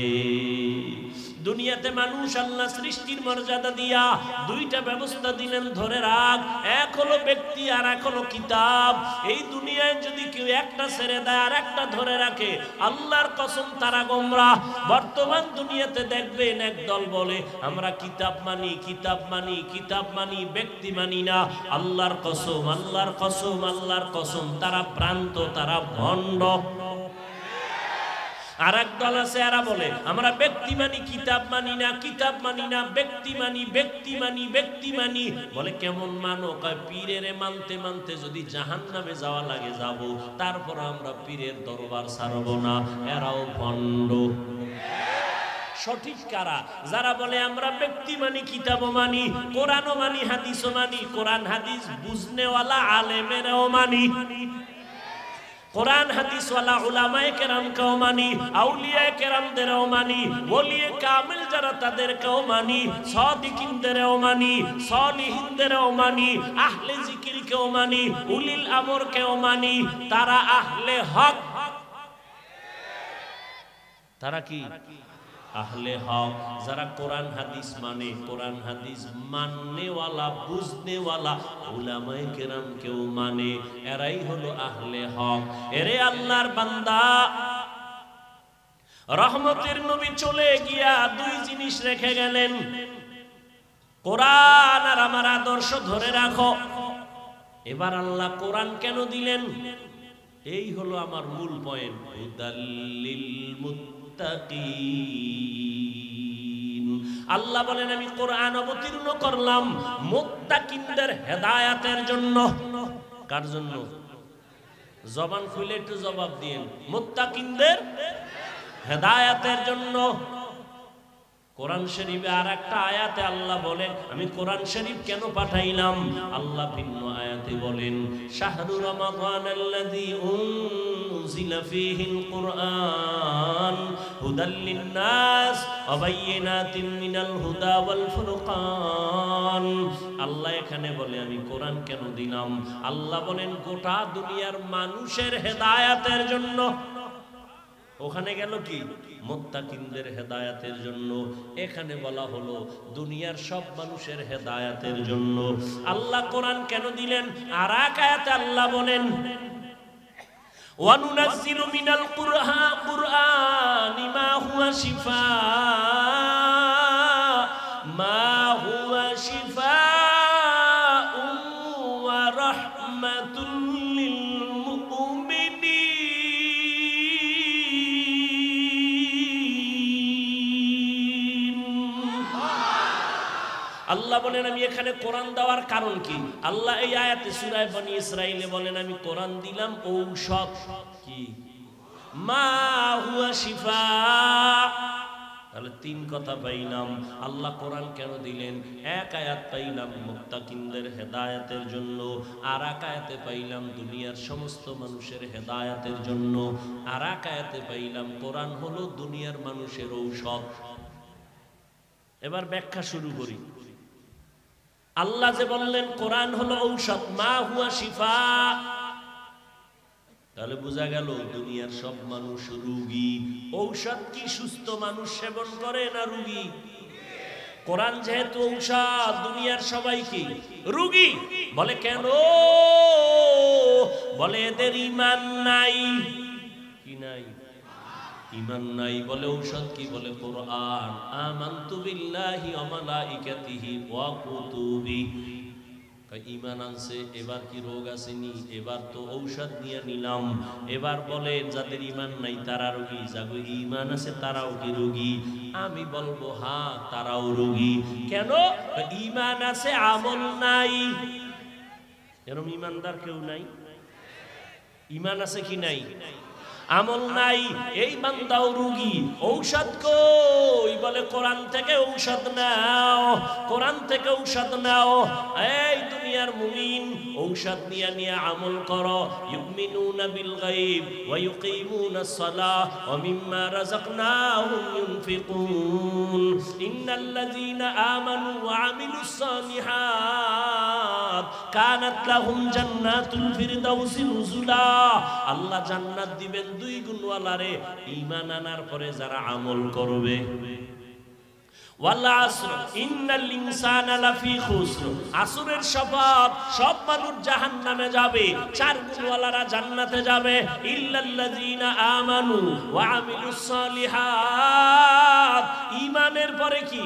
দুনিয়াতে মানুষ আল্লাহ সৃষ্টির মর্যাদা দিয়া দুইটা ব্যবস্থা দিলেন, ধরে রাখ। এক হলো ব্যক্তি আর এক হলো কিতাব। এই দুনিয়ায় যদি কেউ একটা ছেড়ে দেয় আর একটা ধরে রাখে, আল্লাহর কসম তারা গোমরাহ। বর্তমান দুনিয়াতে দেখবেন একদল বলে আমরা কিতাব মানি, কিতাব মানি, কিতাব মানি, ব্যক্তি মানি না। আল্লাহর কসম, আল্লাহর কসম, আল্লাহর কসম, তারা ভ্রান্ত, তারা ভণ্ড। আর এক দল আছে এরা বলে আমরা ব্যক্তি মানি, কিতাব মানি না, কিতাব মানি না, ব্যক্তি মানি, ব্যক্তি মানি, ব্যক্তি মানি। বলে কেমন মানো? কয় পীরের মানতে মানতে যদি জাহান্নামে যাওয়া লাগে যাব, তারপর আমরা পীরের দরবার ছাড়ব না। এরাও ভণ্ড। সঠিক কারা? যারা বলে আমরা ব্যক্তি মানি, কিতাব মানি, কোরআনও মানি, হাদিসও মানি, কোরআন হাদিস বুঝনেওয়ালা আলেমেরাও মানি। কোরআন হাদিস ওয়ালা উলামায়ে কেরামকেও মানি, আউলিয়ায়ে কেরামদেরও মানি, ওলিয়ে কামিল যারা তাদেরকেও মানি, সাদিকিনদেরও মানি, সলিহিনদেরও মানি, আহলে জিকিরকেও মানি, উলিল আমরকেও মানি। তারা আহলে হক। তারা কি আহলে হক? যারা কোরআন হাদিস মানে, কোরআন হাদিস মাননেওয়ালা, বুঝনেওয়ালা উলামায়ে কেরামকেও মানে, এরাই হলো আহলে হক। এরে আল্লাহর বান্দা, রহমতের নবী চলে গিয়া দুই জিনিস রেখে গেলেন, কোরআন আর আমার আদর্শ ধরে রাখো। এবার আল্লাহ কোরআন কেন দিলেন? এই হলো আমার মূল পয়েন্ট। হুদাল্লিল মুত্তাকিন। আল্লাহ বলেন আমি কোরআন অবতীর্ণ করলাম মুত্তাকিনদের হেদায়েতের জন্য। কার জন্য? জবান খুলে একটু জবাব দিন। মুত্তাকিনদের হেদায়েতের জন্য। কোরআন শরীফে আর একটা আয়াতে আল্লাহ বলেন আমি কোরআন শরীফ কেন পাঠাইলাম। আল্লাহ ভিন্ন আয়াতে বলেন শাহরু রমাদানাল্লাযী উনজিলা ফীহিল কুরআন হুদাল লিন-নাস ওয়া বায়্যিনাতিন মিনাল হুদা ওয়াল ফুরকান। আল্লাহ এখানে বলে আমি কোরআন কেন দিলাম। আল্লাহ বলেন গোটা দুনিয়ার মানুষের হেদায়েতের জন্য। ওখানে গেল কি? মুত্তাকিনদের হেদায়েতের জন্য। এখানে বলা হলো দুনিয়ার সব মানুষের হেদায়েতের জন্য। আল্লাহ কোরআন কেন দিলেন? আর এক আয়াতে আল্লাহ বলেন ওয়া নুনাজ্জিলু মিনাল কুরআনি মা হুয়া শিফাআ মা হুয়া শিফাআ ওয়া রাহমাতুল লিল আল্লাহ বলেন আমি এখানে কোরআন দেওয়ার কারণ কি? আল্লাহ এই আয়াতে সূরা বনী ইসরাঈলে বলেন আমি কোরআন দিলাম ঔষধ। কি? মা হুয়া শিফা। তাহলে তিন কথা পাইলাম। আল্লাহ কোরআন কেন দিলেন? এক আয়াত পাইলাম মুত্তাকিনদের হেদায়েতের জন্য, আর এক আয়াতে পাইলাম দুনিয়ার সমস্ত মানুষের হেদায়েতের জন্য, আর এক আয়াতে পাইলাম কোরআন হলো দুনিয়ার মানুষের ঔষধ। এবার ব্যাখ্যা শুরু করি। আল্লাহ যে বললেন কোরআন হলো ঔষধ, মা হুয়া শিফা, তাহলে বোঝা গেল দুনিয়ার সব মানুষ রোগী। ঔষধ কি সুস্থ মানুষ সেবন করে না রোগী? কোরআন যেহেতু ঔষধ, দুনিয়ার সবাই কি রোগী। বলে কেন? বলে এদের ঈমান নাই। কি নাই? ঈমান নাই। বলে ঔষধ কি? বলে কোরআন। আমানতু বিল্লাহি ওয়া মালাইকাতিহি ওয়া কুতুবিহি। ঈমান আনছে, এবার কি রোগ আসেনি? এবার তো ঔষধ নিয়ে নিলাম। এবার বলে যাদের ঈমান নাই তারা রোগী, যাদের ঈমান আছে তারাও কি রোগী? আমি বলবো হ্যাঁ তারাও রোগী। কেন? ঈমান আছে আমল নাই। এরকম ঈমানদার কেউ নাই? ঈমান আছে কি নাই? আমল নাই। এই বান্দাও রোগী। ঔষধ কই? বলে কোরআন থেকে ঔষধ নাও, কোরআন থেকে ঔষধ নাও। এই দুনিয়ার মুমিন ঔষধ নিয়ে নিয়ে আমল করো। ইউমিনুনা বিল গায়ব ওয়া ইউকিমুনাস সালাহ ওয়া মিম্মা রাযাকনাহুম ইউনফিকুন। ইন্নাল্লাযীনা আমানু ওয়া আমিলুস সালিহাত কানাত লাহুম জান্নাতুল ফিরদাউসি নুজুলা। আল্লাহ জান্নাত দিবেন দুই গুণওয়ালারে ঈমান আনার পরে যারা আমল করবে। ওয়াল আসর ইন্নাল ইনসানা লাফি খুসর। আসরের শপথ, সব মানুষ জাহান্নামে যাবে, চার গুণওয়ালারা জান্নাতে যাবে। ইল্লাল্লাযীনা আমানু ওয়া আমিলুস সালিহাত। ঈমানের পরে কি?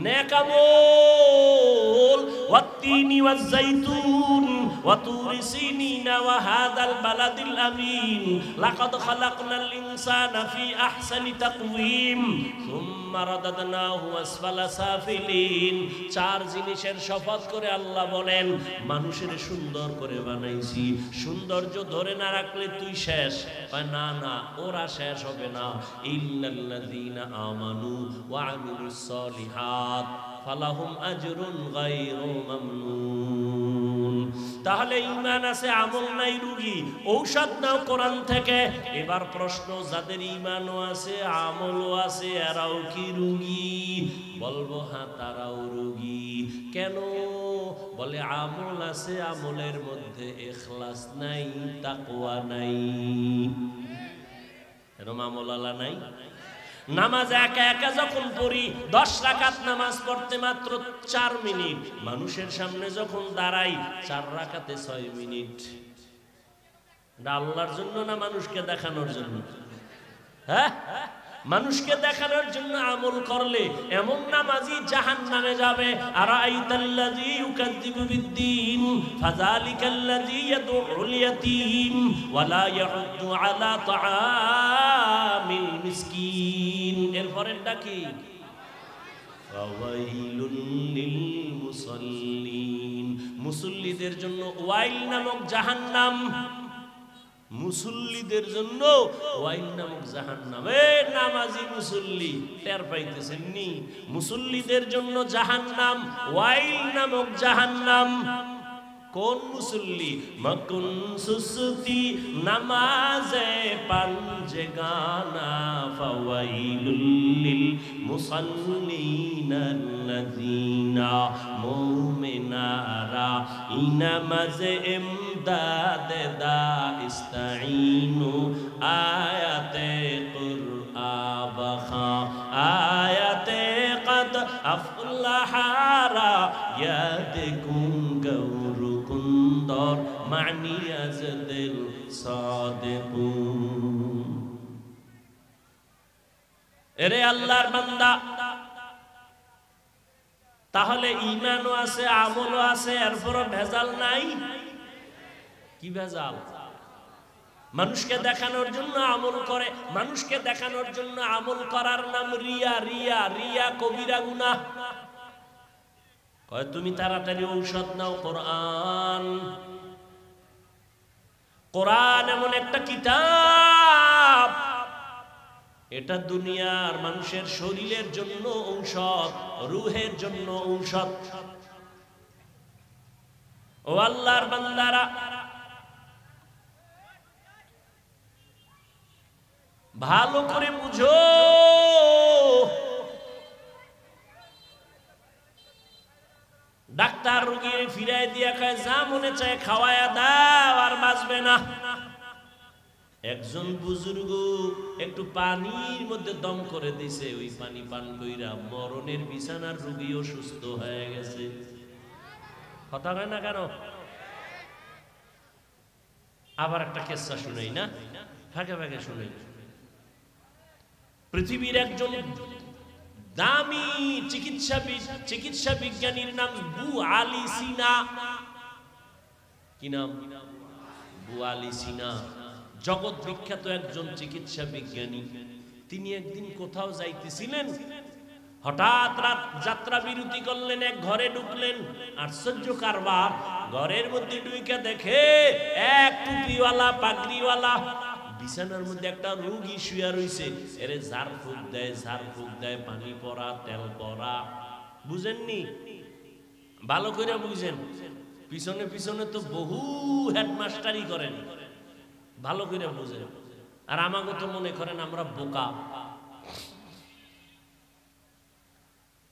নেক আমল। ওয়াত্তিনি ওয়াজ-যাইতুন ওয়া তুরি সিনিনা ওয়া হাদাল বালাদিল আমিন লাকাদ খালাকনাল ইনসানা ফি আহসানি তাকওয়িম সুম্মা রাদাদনাহু আসফালা সাফিলিন। চার জিনিসের শপথ করে আল্লাহ বলেন মানুষের সুন্দর করে বানাইছি। সৌন্দর্য ধরে না রাখলে তুই শেষ। না না, ওরা শেষ হবে না। ইল্লাল্লাযীনা আমানু ওয়া আমিলুস সালিহাত ফালাহুম আজরুন গায়রু মামনুন। তাহলে ঈমান আছে আমল নাই রোগী, ঔষধ নাও কোরআন থেকে। এবার প্রশ্ন, যাদের ঈমানও আছে আমলও আছে এরাও কি রোগী? বলবো হ্যাঁ, তারাও রোগী। কেন? বলে আমল আছে, আমলের মধ্যে ইখলাস নাই, তাকওয়া নাই। এরকম আমল আলা নাই। নামাজ একা একা যখন পড়ি, 10 রাকাত নামাজ পড়তে মাত্র 4 মিনিট, মানুষের সামনে যখন দাঁড়াই 4 রাকাতে 6 মিনিট। এটা আল্লাহর জন্য না মানুষকে দেখানোর জন্য? হ্যাঁ, মানুষকে দেখানোর জন্য আমল করলে এমন নামাজি জাহান্নামে যাবে। আরাইতাল্লাযী ইউকাযযিবু বিদ্দীন ফাযালিকাল্লাযী ইয়াদউল ইয়াতীম ওয়া লা ইয়াহুদ্দু আলা তাআমিল মিসকিন। এরপরেরটা কি? ফাওয়াইলুল লিল মুসাল্লিন। মুসল্লিদের জন্য ওয়াইল নামক জাহান্নাম, মুসল্লিদের জন্য ওয়াইল নামক জাহান্নাম। নামাজি মুসল্লি টের পাইতেছেন নি? মুসল্লিদের জন্য জাহান্নাম, ওয়াইল নামক জাহান্নাম। কোন মুসল্লি? মকুন সুসুতি নামাজে পাঞ্জে গানা ফাওয়াইলুল লিল মুসাল্লিনাল্লাযীনা মুমিনারা ইনামাজে ইমদাদে দা ইস্তাঈনু আয়াতে কুরআবাখা আয়াতে কদ আফলাহারা ইয়াদকুম গৌরু কুন্দর মানিয়াজদিল সাদিকুন। এরে আল্লাহর বান্দা, তাহলে ঈমানও আছে আমলও আছে, এরপরও ভেজাল নাই। কি ভেজাল? মানুষকে দেখানোর জন্য আমল করে, মানুষকে দেখানোর জন্য আমল করার নাম রিয়া। রিয়া রিয়া কবিরা গুনাহ। কয় তুমি তাড়াতাড়ি ঔষধ নাও। কোরআন, কোরআন এমন একটা কিতাব, এটা দুনিয়ার মানুষের শরীরের জন্য ঔষধ, রুহের জন্য ঔষধ। ও আল্লাহর বান্দারা, ভালো করে বুঝো। ডাক্তার রোগীর ফিরাই দিয়া কয় যা মনে চায় খাওয়ায়া দাও, আর বাঁচবে না। একজন বুজুর্গ একটু পানির মধ্যে দম করে দিছে, ওই পানি পান কইরা মরণের বিছানার রোগীও সুস্থ হয়ে গেছে। কথা হয় না কেন? আবার একটা কিসসা শুনাই না, ফাঁকে ফাঁকে শুনাই। পৃথিবীর একজন দামি চিকিৎসা বিজ্ঞানীর নাম বু আলী সিনা। কি নাম? বু আলী সিনা, জগৎ বিখ্যাত একজন চিকিৎসা বিজ্ঞানী। তিনি একদিন কোথাও যাইতেছিলেন, হঠাৎ রাত যাত্রা বিরতি করলেন, এক ঘরে ঢুকলেন। আশ্চর্য কারবার, ঘরের মধ্যে ঢুকে দেখে এক টুপিওয়ালা পাগড়িওয়ালা বিছানার মধ্যে একটা রোগী শুয়ে রইছে। এরে ঝাড়ফুঁক দেয়, পানি পড়া, তেল পড়া। বুঝেননি? ভালো করে বুঝেন। পিছনে পিছনে তো বহু হেডমাস্টারি করেন, ভালো করে বুঝেন। আর আমাকে তো মনে করেন আমরা বোকা।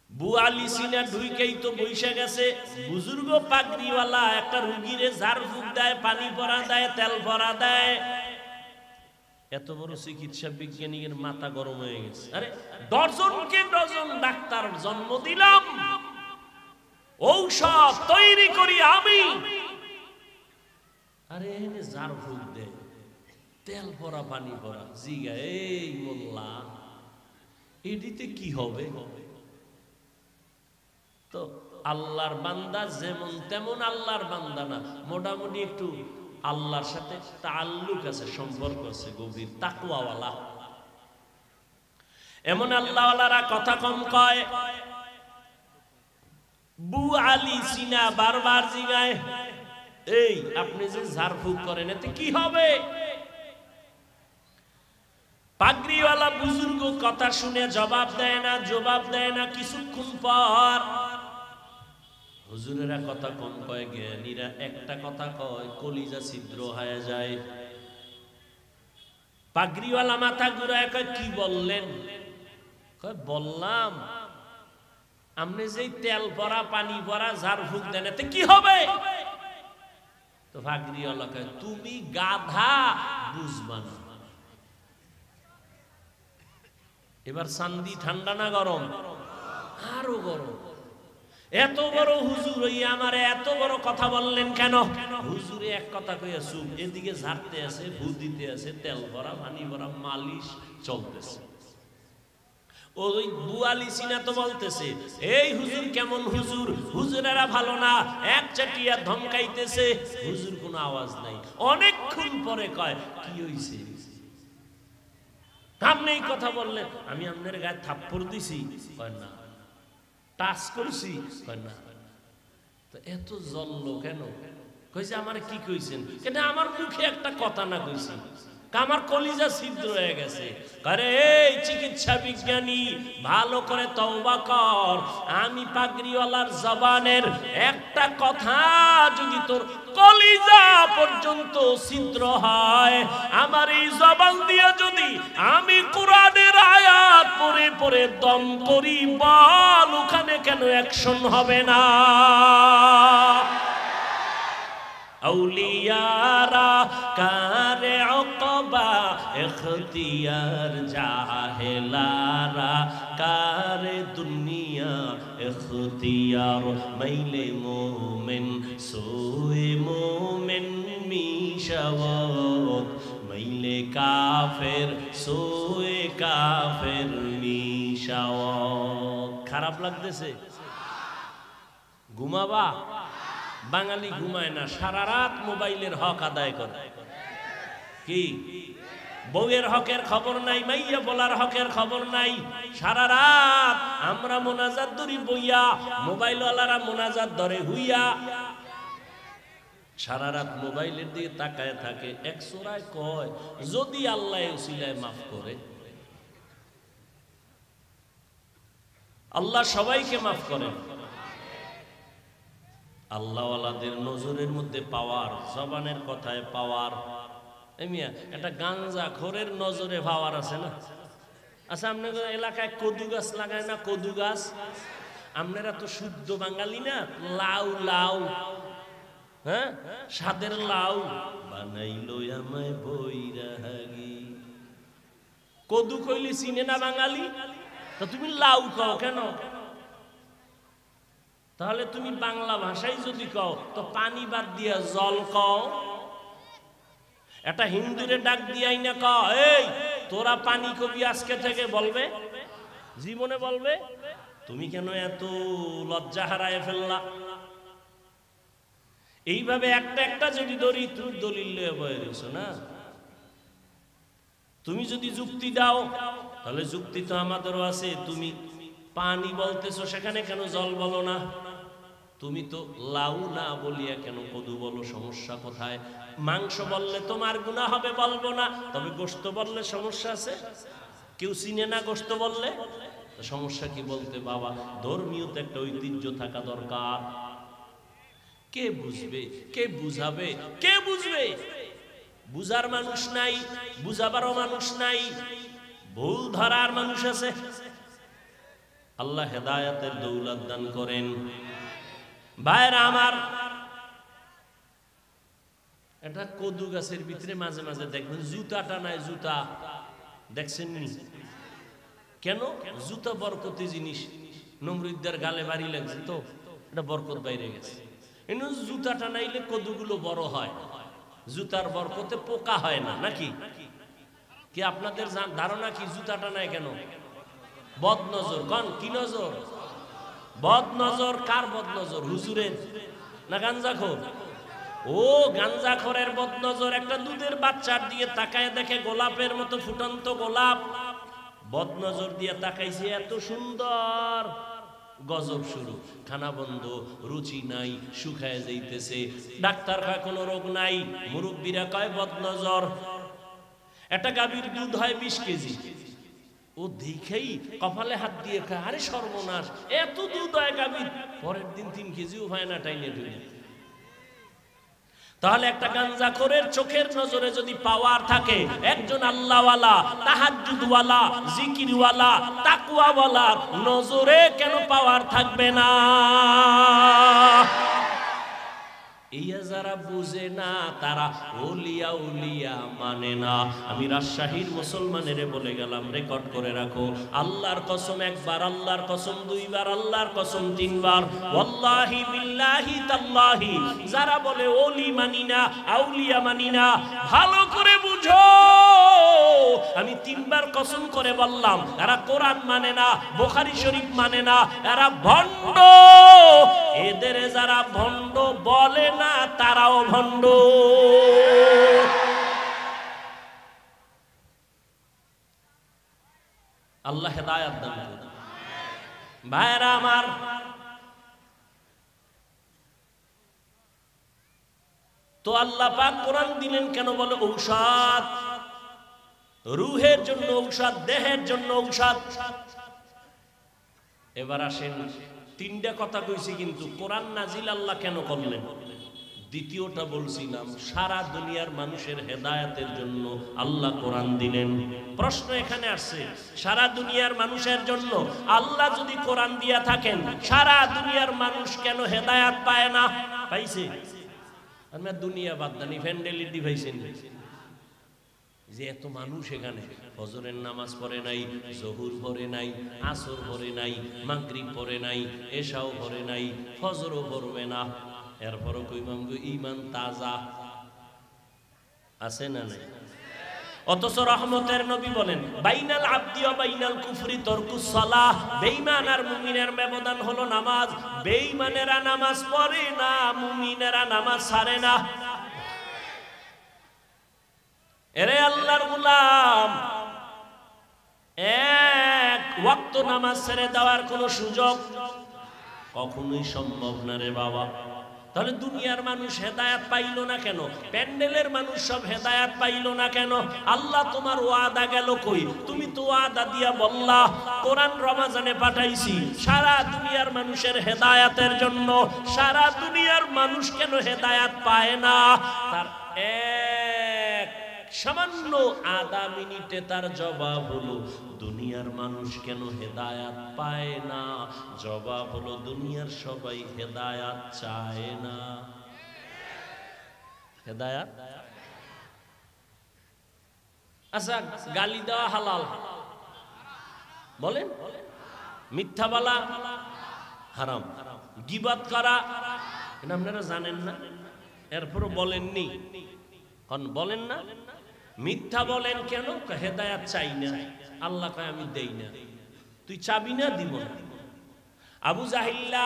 বু আলী সিনা ঢুইকেই তো বইসা গেছে বুজুর্গ পাগড়িওয়ালা একটা রুগীরে ঝাড়ফুঁক দেয়, পানি পড়া দেয়, তেল পড়া দেয়। এত বড় চিকিৎসা বিজ্ঞানীর মাথা গরম হয়ে গেছে। আরে ডজনকে ডজন ডাক্তার জন্ম দিলাম, ঔষধ তৈরি করি আমি, আরে এনে ঝাড়ফুঁক দেয়, তেল পড়া, পানি পড়া। জিগা এই মোল্লা, এটিতে কি হবে? তো আল্লাহর বান্দা যেমন তেমন আল্লাহর বান্দা না, মোটামুটি একটু আল্লাহর সাথে তাআল্লুক আছে, সম্পর্ক আছে গভীর, তাকওয়াওয়ালা। এমন আল্লাহওয়ালারা কথা কম কয়। বু আলী সিনা বারবার জিগায়, এই আপনি যে ঝাড়ফুঁক করেন এতে কি হবে? পাগড়িওয়ালা বুজুর্গ কথা শুনে জবাব দেয় না। কিছুক্ষণ পর হুজুরেরা কথা কম কয়, জ্ঞানীরা একটা কথা কয়, কলিজা ছিদ্র হয়ে যায়। পাগড়িওয়ালা মাথা ঘুরায় কয়, কি বললেন? কয় বললাম আপনি যেই তেল ভরা পানি ভরা ঝাড় ফুঁক দেন এতে কি হবে? তো পাগড়িওয়ালা কয়, তুমি গাধা, বুঝবা না। এবার চান্দি ঠান্ডা না গরম? আরো গরম। এত বড় হুজুর হইয়া আমারে এত বড় কথা বললেন কেন? হুজুরে এক কথা কইয়া চুপ, এদিকে ঝাড়তে আছে, ভূ দিতে আছে, তেল ভরা পানি ভরা মালিশ চলতেছে। ওই বুয়ালি সিনা তো বলতেছে, এই হুজুর কেমন হুজুর, হুজুরেরা ভালো না, এক চাটিয়া ধমকাইতেছে। হুজুর কোনো আওয়াজ নাই। অনেকক্ষণ পরে কয়, কি হইছে? আপনি এই কথা বললেন, আমি আপনার গায়ে থাপ্পড় দিছি? কয় না। টাচ করছি? কয় না। তো এত জ্বললো কেন? কইছে আমার কি কইছেন? এটা আমার মুখে একটা কথা না কইছি, আমার কলিজা ছিদ্র হয়ে গেছে। আরে এই চিকিৎসা বিজ্ঞানী, ভালো করে তওবা কর। আমি পাগড়িওয়ালার জবানের একটা কথা যদি তোর কলিজা পর্যন্ত ছিদ্র হয়, আমার এই জবান দিয়ে যদি আমি কোরআনের আয়াত পড়ে পড়ে দম করি, বল ওখানে কেন অ্যাকশন হবে না? औलियारा कारे उक़बा इख्तियार जाहिलारा कारे दुनिया इख्तियार मैले मोमिन सोए मोमिन मिशावत मैले काफिर सोए काफिर मिशावत। খারাপ লাগতেছে? ঘুমাবা? বাঙালি ঘুমায় না, সারা রাত মোবাইলের হক আদায় করে। কি বউয়ের হকের খবর নাই, মাইয়া বলার হকের খবর নাই। সারা রাত আমরা মোনাজাত ধরি বইয়া, মোবাইলওয়ালারা মোনাজাত ধরে হুইয়া। সারা রাত মোবাইলের দিকে তাকায় থাকে। এক সূরায় কয়, যদি আল্লাহ উসিলায় মাফ করে, আল্লাহ সবাইকে মাফ করেন। আল্লাহওয়ালাদের নজরের মধ্যে পাওয়ার, জবানের কথায় পাওয়ার। এমিয়া একটা গাঞ্জা খোরের নজরে পাওয়ার আছে না? আচ্ছা, আপনাদের এলাকায় কদু গাছ লাগায় না? কদু গাছ। আপনারা তো শুদ্ধ বাঙালি না? লাউ লাউ, হ্যাঁ, সাদের লাউ বানাইলো আমায় বৈরাগী। কদু কইলে চিনে না বাঙালি, তা তুমি লাউ কও কেন? তাহলে তুমি বাংলা ভাষায় যদি কও তো পানি বাদ দিয়া জল কও। এটা হিন্দুরে ডাক দিয়াই না কও, এই তোরা পানি কবি আজকে থেকে, বলবে? জীবনে বলবে? তুমি কেন এত লজ্জা হারায় ফেললা? এইভাবে একটা একটা যদি ধরি, তুমি দলিল লয়ে বয়ে রয়েছো না। তুমি যদি যুক্তি দাও, তাহলে যুক্তি তো আমাদেরও আছে। তুমি পানি বলতেছো, সেখানে কেন জল বলো না? তুমি তো লাউ না বলিয়া কেন কদু বলো? সমস্যা কোথায়? মাংস বললে তোমার গুনাহ হবে, বলবো না। তবে গোশত বললে সমস্যা আছে? কেউ চিনে না গোশত বললে, সমস্যা কি বলতে? বাবা, ধর্মীয়তে একটা ঐতিহ্য থাকা দরকার। কে বুঝবে? কে বুঝাবে? কে বুঝবে? বুঝার মানুষ নাই, বুঝাবারও মানুষ নাই, ভুল ধরার মানুষ আছে। আল্লাহ হেদায়েতের দৌলত দান করেন। ভাইরা আমার, এটা কদু গাছের ভিতরে মাঝে মাঝে দেখবেন জুতাটা নাই। জুতা দেখছেন নি? কেন? জুতা বরকতি জিনিস। নমরুদ্দার গালে বাড়ি লাগছে তো, এটা বরকত বাইরে গেছে। এনে জুতাটা নাইলে কদুগুলো বড় হয়। জুতার বরকতে পোকা হয় না নাকি? কি আপনাদের ধারণা কি জুতাটা নাই কেন? বদনজর। কন কি নজর? বদনজর। কার বদনজর? হুজুরের না গাঞ্জাখোর? ও গাঞ্জাখোরের বদনজর। একটা দুধের বাচ্চার দিয়ে তাকায় দেখে গোলাপের মতো ফুটন্ত গোলাপ, বদনজর দিয়ে তাকাইছে, এত সুন্দর, গজব শুরু। খানা বন্ধ, রুচি নাই, শুকায় যাইতেছে। ডাক্তার কয় কোনো রোগ নাই, মুরব্বীরা কয় বদনজর। একটা গাভীর দুধ হয় 20 কেজি, ও দেখেই কপালে হাত দিয়ে খায়, আরে সর্বনাশ, এত দুধ হয় গাভীর, পরের দিন 3 কেজিও হয় না টাইনে টুইনে। তাহলে একটা গাঞ্জাখোরের চোখের নজরে যদি পাওয়ার থাকে, একজন আল্লাহওয়ালা, তাহাজ্জুদওয়ালা, জিকিরওয়ালা, তাকওয়াওয়ালার নজরে কেন পাওয়ার থাকবে না? ইয়া যারা বুঝে না তারা ওলিয়া উলিয়া মানে না। আমি রাজশাহীর মুসলমানের বলে গেলাম, রেকর্ড করে রাখো, আল্লাহর কসম একবার, আল্লাহর কসম দুইবার, আল্লাহর কসম তিনবার, ওয়াল্লাহি বিল্লাহি তাল্লাহি, যারা বলে ওলি মানি না, আউলিয়া মানি না, ভালো করে বুঝো, আমি 3 বার কসম করে বললাম, এরা কোরআন মানে না, বুখারী শরীফ মানে না, এরা ভণ্ড। এদের যারা ভণ্ড বলে না তারাও ভণ্ড। আল্লাহ হেদায়েত দান করুন। ভাইরা আমার, তো আল্লাহ পাক কোরআন দিলেন কেন? বলে ঔষধ, রূহের জন্য ঔষধ, দেহের জন্য ঔষধ। এবার আসেন, 3টা কথা কইছি, কিন্তু কোরআন নাজিল আল্লাহ কেন করলেন? দ্বিতীয়টা বলছিলাম, সারা দুনিয়ার মানুষের হেদায়েতের জন্য আল্লাহ কোরআন দিলেন। প্রশ্ন এখানে আসছে, সারা দুনিয়ার মানুষের জন্য আল্লাহ যদি কোরআন দিয়া থাকেন, সারা দুনিয়ার মানুষ কেন হেদায়েত পায় না? পাইছে? আমরা দুনিয়া বাদ দানি, ফ্যান্ডেলি ডিভাইসেন, যে এত মানুষ এখানে ফজরের নামাজ পড়ে নাই, জহুর পড়ে নাই, আসর পড়ে নাই, মাগরিব পড়ে নাই, এশাও পড়ে নাই, ফজরও পড়বে না, এরপরও কইমাম গো ঈমান তাজা আছে না নাই? অথচ রহমতের নবী বলেন, বাইনাল আবদি ওয়া বাইনাল কুফরি তরকুস সালাহ, বেঈমান আর মুমিনের ব্যবধান হলো নামাজ। বেঈমানেরা নামাজ পড়ে না, মুমিনেরা নামাজ ছাড়ে না। এরে আল্লাহর গোলাম, এক ওয়াক্ত নামাজ ছেড়ে দেওয়ার কোনো সুযোগ কখনোই সম্ভব না রে বাবা। তাহলে দুনিয়ার মানুষ হেদায়েত পাইল না কেন? প্যান্ডেলের মানুষ সব হেদায়েত পাইল না কেন? আল্লাহ তোমার ওয়াদা গেল কই? তুমি তো ওয়াদা দিয়া বললা কোরআন রমাজানে পাঠাইছি সারা দুনিয়ার মানুষের হেদায়েতের জন্য। সারা দুনিয়ার মানুষ কেন হেদায়েত পায় না? তার এক সামান্য আধা মিনিটে তার জবাব হলো, দুনিয়ার মানুষ কেন হেদায়াত পায় না? জবাব হলো, দুনিয়ার সবাই হেদায়াত চায় না। হেদায়াত, আচ্ছা গালি দেওয়া হালাল বলেন, মিথ্যা বলা হারাম, গীবত করা এটা আপনারা জানেন না, এরপরও বলেননি, বলেন না। মিথ্যা বলেন কেন? হেদায়াত চাই না। আল্লাহ কয় আমি দেই না। তুই চাবি না? দিব না। আবু জাহিল্লা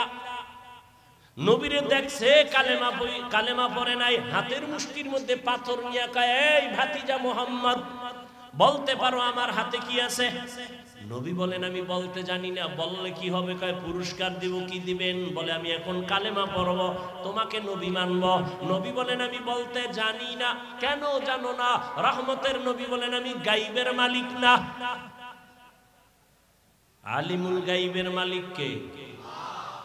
নবীরে দেখছে কালেমা পড়ে নাই, হাতের মুষ্টির মধ্যে পাথর নিয়ে কয়, এই ভাতিজা মুহাম্মদ, বলতে পারো আমার হাতে কি আছে? নবী বলেন, আমি বলতে জানি না। বললে কি হবে? কয় পুরস্কার দিব। কি দিবেন? বলে আমি এখন কালেমা পড়ব, তোমাকে নবী মানব। নবী বলেন, আমি বলতে জানি না। কেন জানো না? রহমতের নবী বলেন, আমি গাইবের মালিক না। আলিমুল গাইবের মালিক কে?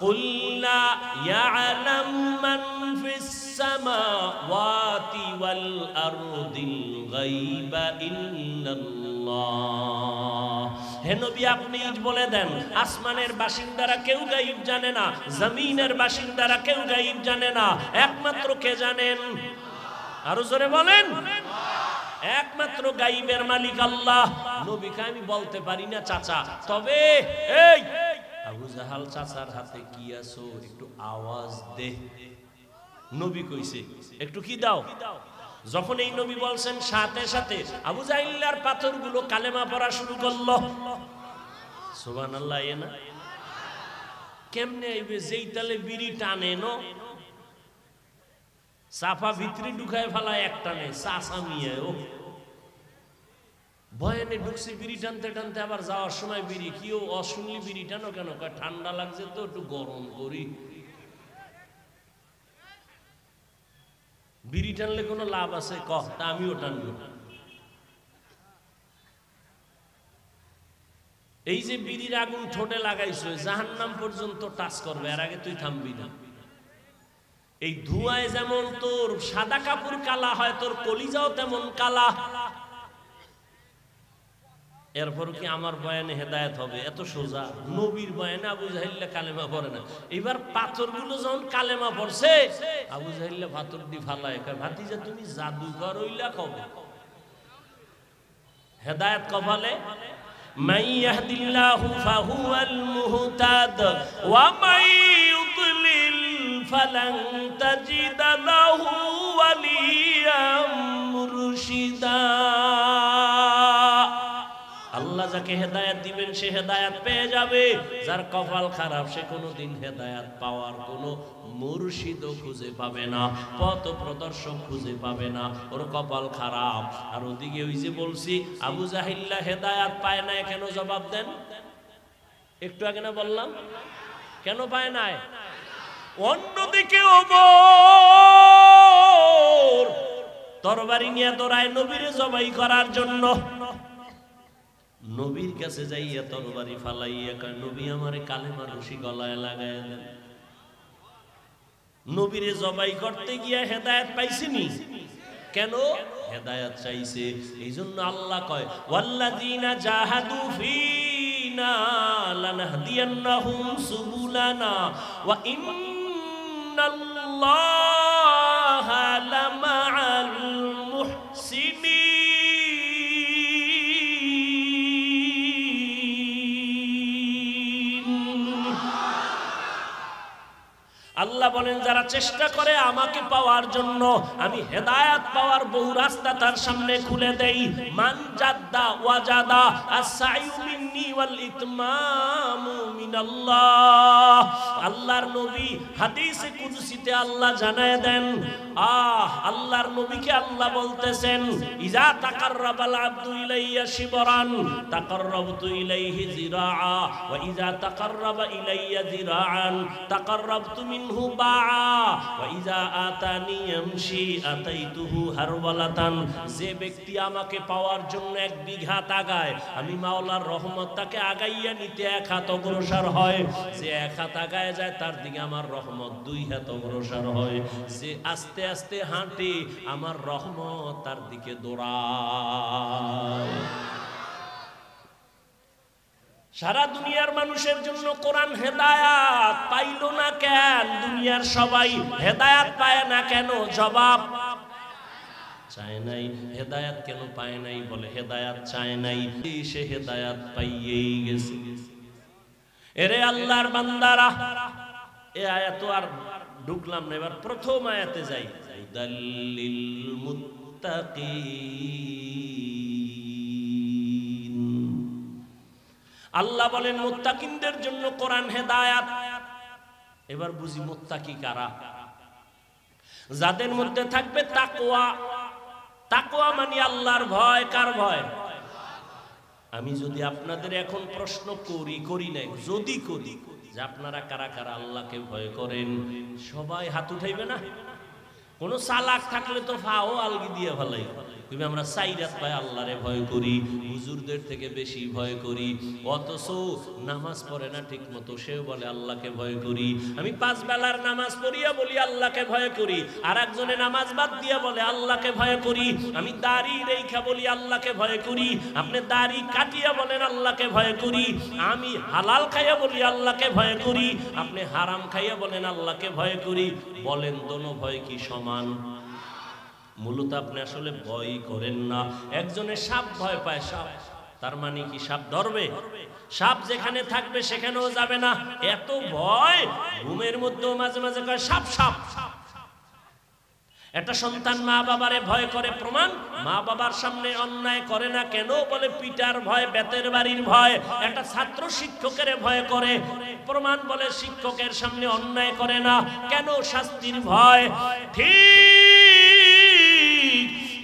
কুল লা ইয়ালামু মান ফিস সামাওয়াতি ওয়াল আরদিল গায়বা ইল্লাল্লাহ। হে নবী, আপনি বলে দেন, আসমানের বাসিন্দারা কেউ গায়ব জানে না, জমিনের বাসিন্দারা কেউ গায়ব জানে না, একমাত্র কে জানেন? আরো জোরে বলেন। একমাত্র গায়বের মালিক আল্লাহ। নবীকে আমি বলতে পারি না চাচা, তবে এই আবু জাহাল চাচার হাতে কি আছো একটু আওয়াজ দে। নবী কইছে একটু কি দাও। যখন এই নবী বলছেন, সাথে সাথে আবু জাহিল্লার পাথরগুলো কালেমা পড়া শুরু করলো। সুবহানাল্লাহ। না কেমনে আইবে? যেই তালে বিড়ি টানে নো, সাফা ভিতরে ঢুকায় ফেলায় এক টানে, চাচামিয়ে ও বয়ানে ঢুকছে বিড়ি টানতে টানতে, আবার যাওয়ার সময় বিড়ি কিও অশুনলি বিড়ি টানো কেন? কয় ঠান্ডা লাগছে তো একটু গরম করি। বিড়ি টানলে কোনো লাভ আছে? তা আমিও টানবো। এই যে বিড়ির আগুন ঠোঁটে লাগাইছো জাহান্নাম পর্যন্ত টাচ করবে, এর আগে তুই থামবি না। এই ধোঁয়ায় যেমন তোর সাদা কাপড় কালা হয়, তোর কলিজাও তেমন কালা। এরপর কি আমার বয়ানে হেদায়েত হবে? এত সোজা। নবীর বয়ানে আবু জাহিল্লা কালেমা পড়ে না। এবার পাথরগুলো যখন কালেমা পড়ছে, আবু জাহিল্লা পাথর দি ফালায়, ভাতিজা তুমি জাদুঘর হইলা কবে? হেদায়েত কপালে। মান ইয়াহদিল্লাহু ফাহুয়াল মুহতাদ ওয়া মান ইউদ্লিল ফালান তাজিদা লাহু ওয়ালিয়াম মুরশিদা। আল্লাহ যাকে হেদায়েত দিবেন সে হেদায়েত পেয়ে যাবে, যার কপাল খারাপ সে কোনোদিন হেদায়েত পাওয়ার কোনো মুর্শিদও খুঁজে পাবে না, পথ প্রদর্শক খুঁজে পাবে না, ওর কপাল খারাপ। আর ওদিকে ওই যে বলছি আবু জাহিল্লা হেদায়েত পায় না, কেন? জবাব দেন। একটু আগে না বললাম কেন পায় না? অন্যদিকে ওমর তরবারি নিয়ে দৌড়ায় নবীরে জবাই করার জন্য। নবীর কাছে যাইয়া তরবারি ফালাইয়া কয়, নবী আমারে কালেমার রশি গলায় লাগায় দেন। নবীরে জবাই করতে গিয়া হেদায়েত পাইছিনি, কেন? হেদায়েত চাইছে। এই জন্য আল্লাহ কয়, ওয়াল্লাযীনা জাহাদু ফীনা লানাহদিয়ান্নাহুম সুবুলানা ওয়া ইন্নাল্লাহা লামাআল মুহসিনিন। আল্লাহ বলেন, যারা চেষ্টা করে আমাকে পাওয়ার জন্য, আমি হেদায়েত পাওয়ার বহু রাস্তা তার সামনে খুলে দেই। মান জাদ্দা ওয়াজাদা আস-সাইয়ু মিন্নি ওয়াল ইতমামু মিনাল্লাহ। আল্লাহর নবী হাদিসে কুদসিতে আল্লাহ জানায় দেন, আল্লাহর নবীকে আল্লাহ বলতেছেন, ইজা তাকাররাবাল আবদু ইলাইয়া শিবরান তাকাররাবতু ইলাইহি যিরাআ ওয়া ইজা তাকাররাবা ইলাইয়া যিরাআন তাকাররাবতু মিনহু বাআ ওয়া ইজা আতানি ইয়ামশি আতাইতুহু হারওয়ালাতান। যে ব্যক্তি আমাকে পাওয়ার জন্য 1 বিঘা আগায়, আমি মাওলার রহমত তাকে আগাইয়া নিতে 1 হাত অগ্রসর হয়। যে 1 হাত আগায় যায় তার দিকে আমার রহমত 2 হাত অগ্রসর হয়। যে আস্তে আস্তে হাঁটে আমার রহমত তার দিকে দৌড়ায়। সারা দুনিয়ার মানুষের জন্য কোরআন হেদায়াত পাইল না কেন? দুনিয়ার সবাই হেদায়াত পায় না কেন? জবাব, চায় নাই। হেদায়াত কেন পায় নাই? বলে হেদায়াত চায় নাই, সে হেদায়াত পাইয়েই গেছে। এরে আল্লাহর বান্দারা, এ আয়াত আর ঢুকলাম না, এবার প্রথম আয়াতে যাই। হুদাল্লিল মুত্তাকিন। আল্লাহ বলেন মুত্তাকিনদের জন্য কোরআন হেদায়াত। এবার বুঝি মুত্তাকি কারা? যাদের মধ্যে থাকবে তাকওয়া। তাকওয়া মানে আল্লাহর ভয়। কার ভয়? আমি যদি আপনাদের এখন প্রশ্ন করি নাই, যদি করি যে আপনারা কারা কারা আল্লাহকে ভয় করেন, সবাই হাত উঠাইবে না? কোন চালাক থাকলে তো ফাও আলগি দিয়ে ভালাই, তুমি আমরা 4 রাত পায় আল্লাহরে ভয় করি, হুজুরদের থেকে বেশি ভয় করি, অথচ নামাজ পড়ে না ঠিক মতো, সেও বলে আল্লাহকে ভয় করি। আমি 5 বেলার নামাজ পড়িয়া বলি আল্লাহকে ভয় করি, আর একজনে নামাজ বাদ দিয়া বলে আল্লাহকে ভয় করি। আমি দাড়ি রেখা বলি আল্লাহকে ভয় করি, আপনি দাড়ি কাটিয়া বলেন আল্লাহকে ভয় করি। আমি হালাল খাইয়া বলি আল্লাহকে ভয় করি, আপনি হারাম খাইয়া বলেন আল্লাহকে ভয় করি। বলেন দোনো ভয় কি সমান? মূলত আপনি আসলে ভয় করেন না। একজনে সাপ ভয় পায়, সাপ, তার মানে কি সাপ ধরবে? সাপ যেখানে থাকবে সেখানেও যাবে না, এত ভয়। ঘুমের মধ্যেও মাঝে মাঝে কয় সাপ সাপ। একটা সন্তান মা বাবারে ভয় করে, প্রমাণ মা বাবার সামনে অন্যায় করে না কেন? বলে পিটার ভয়, বেতের বাড়ির ভয়। একটা ছাত্র শিক্ষকের ভয় করে, প্রমাণ বলে শিক্ষকের সামনে অন্যায় করে না কেন? শাস্তির ভয়। ঠিক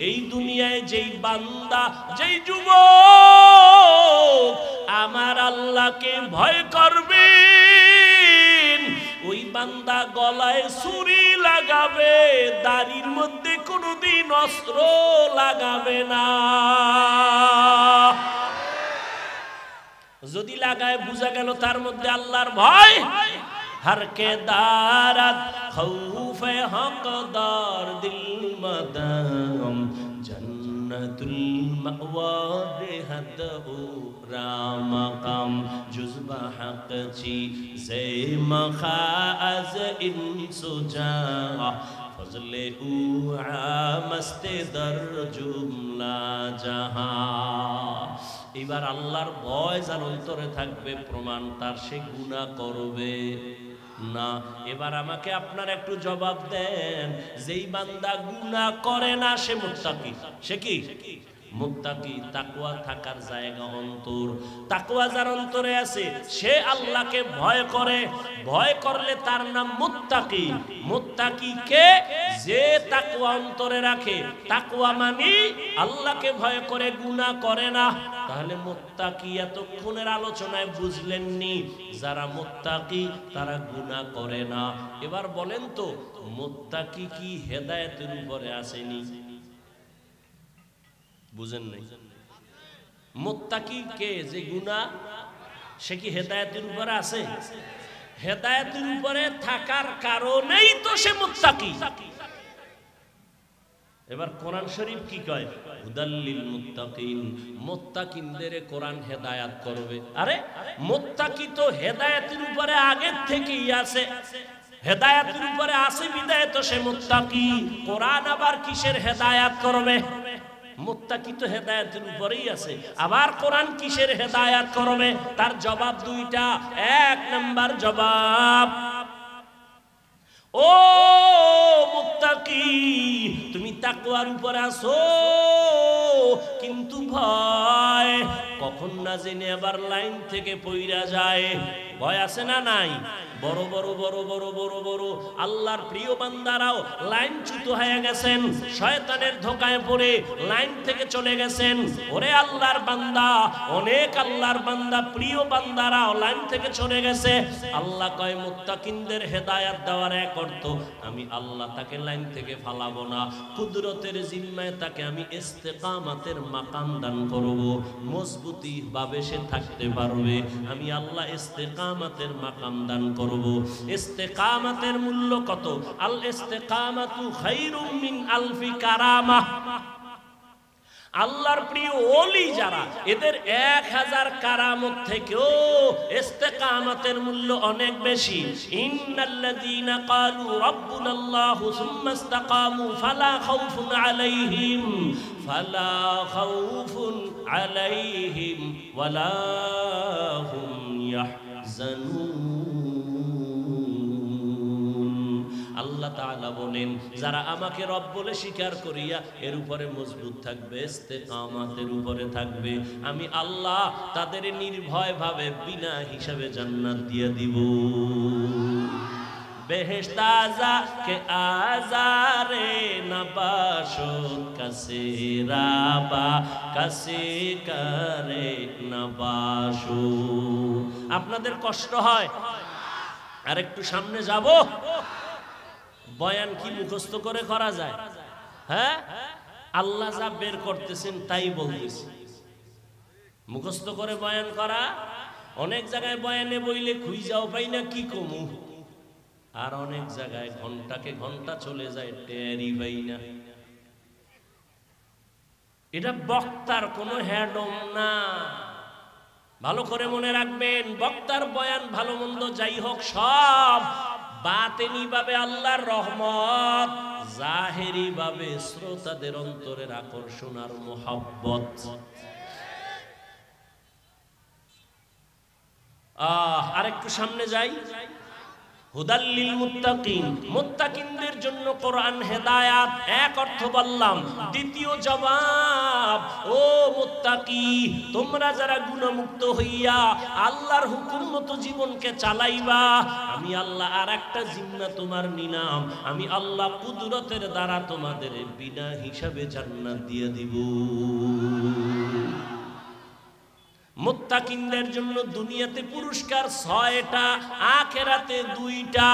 এই দুনিয়ায় যেই বান্দা, যেই যুবক আমার আল্লাহকে ভয় করবে, ওই বান্দা গলায় ছুরি লাগাবে, দাড়ির মধ্যে কোনোদিন অস্ত্র লাগাবে না। যদি লাগায় বুঝা গেল তার মধ্যে আল্লাহর ভয়। हर के दारत खौफे हकदार दिल मदाम जन्नतुल मअवा बेहद रामकाम जुज़्बा हक ची ज़े मखाज़ इंसुजा फज़ले मस्ते दर जुमला जहां। এবার আল্লাহর ভয় যার অন্তরে থাকবে প্রমাণ তার সে গুনাহ করবে না। এবার আমাকে আপনারা একটু জবাব দেন, যেই বান্দা গুনাহ করে না সে মুত্তাকি। সে কি মুত্তাকি? তাকওয়া থাকার জায়গা অন্তর। তাকওয়া যার অন্তরে আছে সে আল্লাহকে ভয় করে। ভয় করলে তার নাম মুত্তাকি। মুত্তাকি কে? যে তাকওয়া অন্তরে রাখে। তাকওয়া মানে আল্লাহকে ভয় করে, গুনাহ করে না। তাহলে মুত্তাকি এতক্ষণের আলোচনায় বুঝলেননি, যারা মুত্তাকি তারা গুনাহ করে না। এবার বলেন তো মুত্তাকি কি হেদায়েতের উপরে আসেনি? বুঝেন নাই? মুত্তাকি কে? যে গুনাহ সে কি হেদায়েতের উপরে আছে? হেদায়েতের উপরে থাকার কারণেই তো সে মুত্তাকি। এবার কোরআন শরীফ কি কয়? হুদাল্লিল মুত্তাকিন। মুত্তাকিনদের কোরআন হেদায়েত করবে। আরে মুত্তাকি তো হেদায়েতের উপরে আগে থেকেই আছে। হেদায়েতের উপরে আছে বিদায় তো সে মুত্তাকি। কোরআন আবার কিসের হেদায়েত করবে? মুত্তাকি তো হেদায়েতের উপরেই আছে, আবার কোরআন কিসের হেদায়েত করবে? তার জবাব দুইটা। এক নাম্বার জবাব, ও মুত্তাকি তুমি তাকওয়ার উপরে আছো, কিন্তু ভয় কখন না জেনে আবার লাইন থেকে পইরা যায়। ভয় আছে না নাই? বড় বড় বড় বড় বড় বড় আল্লাহর প্রিয় বান্দারাও লাইনচ্যুত হয়ে গেছেন, শয়তানের ধোঁকায় পড়ে লাইন থেকে চলে গেছেন। ওরে আল্লাহর বান্দা, অনেক আল্লাহর বান্দা প্রিয় বান্দারাও লাইন থেকে চলে গেছে। আল্লাহ কয় মুত্তাকিনদের হেদায়েত দেওয়ার এক অর্থ আমি আল্লাহ তাকে লাইন থেকে ফালাবো না, কুদরতের জিম্মায় তাকে আমি ইস্তেকামাতের মাকাম দান করব, মজবুতি ভাবে সে থাকতে পারবে। আমি আল্লাহ ইস্তেকামাতের মাকাম দান করব। ইস্তেকামাতের মূল্য কত? আল ইস্তেকামাতু খায়রুম মিন আলফি কারামা। আল্লাহর প্রিয় ওলি যারা, এদের 1000 কারামত থেকেও ইস্তেকামাতের মূল্য অনেক বেশি। ইন্নাল্লাযীনা ক্বালু রাব্বুনাল্লাহু সুম্মা ইসতাকামু ফালা খাউফুন আলাইহিম ওয়ালা হুম ইয়াহজানুন। আল্লাহ তাআলা বলেন যারা আমাকে রব বলে স্বীকার করিয়া এর উপরে মজবুত থাকবে, ইস্তেকামাতের উপরে থাকবে, আমি আল্লাহ তাদের নির্ভয় ভাবে বিনা হিসাবে জান্নাত দিয়ে দিব। বেহেশত আযা কে আযারে নবাশত কাসে রাবা কাসে করে নবাশু। আপনাদের কষ্ট হয়? আর একটু সামনে যাব। বয়ান কি মুখস্থ করে করা যায়? হ্যাঁ, আল্লাহ যা বের করতেছেন তাই বলতেছি। মুখস্থ করে বয়ান করা, অনেক জায়গায় বয়ানে বইলে খুঁজাও পাই না কি কমু, আর অনেক জায়গায় ঘন্টাকে ঘন্টা চলে যায় টেরি পাই না। এটা বক্তার কোনো হ্যাডম না। ভালো করে মনে রাখবেন, বক্তার বয়ান ভালো মন্দ যাই হোক সব বাতেনি ভাবে আল্লাহর রহমত, জাহেরি ভাবে শ্রোতাদের অন্তরের আকর্ষণ আর মোহাব্বত। আরেকটু সামনে যাই। হুদাল্লিল মুত্তাকিন, মুত্তাকিনদের জন্য কোরআন হেদায়াত, এক অর্থ বললাম। দ্বিতীয় জবাব, ও মুত্তাকি তোমরা যারা গুণমুক্ত হইয়া আল্লাহর হুকুম মতো জীবনকে চালাইবা, আমি আল্লাহ আর একটা জিম্মা তোমার নিলাম, আমি আল্লাহ কুদরতের দ্বারা তোমাদের বিনা হিসাবে জান্নাত দিয়ে দিব। মুত্তাকিনদের জন্য দুনিয়াতে পুরস্কার 6টা, আখিরাতে 2টা।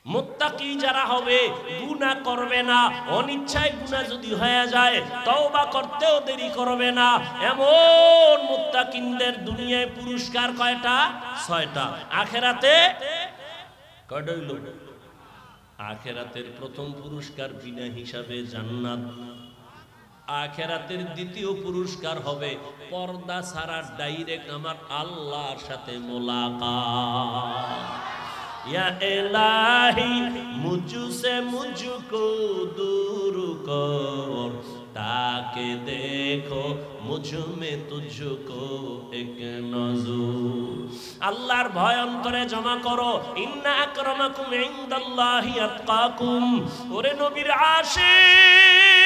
মুত্তাকি যারা হবে গুনাহ করবে না, অনিচ্ছায় গুনাহ যদি হয়ে যায় তওবা করতেও দেরি করবে না, এমন মুত্তাকিনদের দুনিয়ায় পুরস্কার কয়টা? 6টা। আখিরাতে কয়টা হইল? আখিরাতের প্রথম পুরস্কার বিনা হিসাবে জান্নাত। আখিরাতের দ্বিতীয় পুরস্কার হবে পর্দা ছাড়া ডাইরেক্ট আমার আল্লাহর সাথে মোলাকাত। या इलाही मुझसे मुझको दूर कर, ताकि देखो मुझ में तुझको एक नजर। আল্লাহর ভয় অন্তরে জমা করো। ইন্না আকরামাকুম ইনদাল্লাহি আতকাকুম। ওরে নবীর আশিক,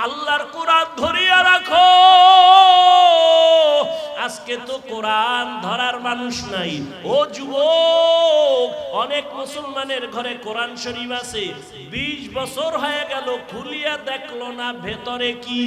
আল্লাহর কোরআন ধরিয়া রাখো। আজকে তো কোরআন ধরার মানুষ নাই। ও যুবক, অনেক মুসলমানের ঘরে কোরআন শরীফ আছে, 20 বছর হয়ে গেল, খুলিয়া দেখলো না ভেতরে কি।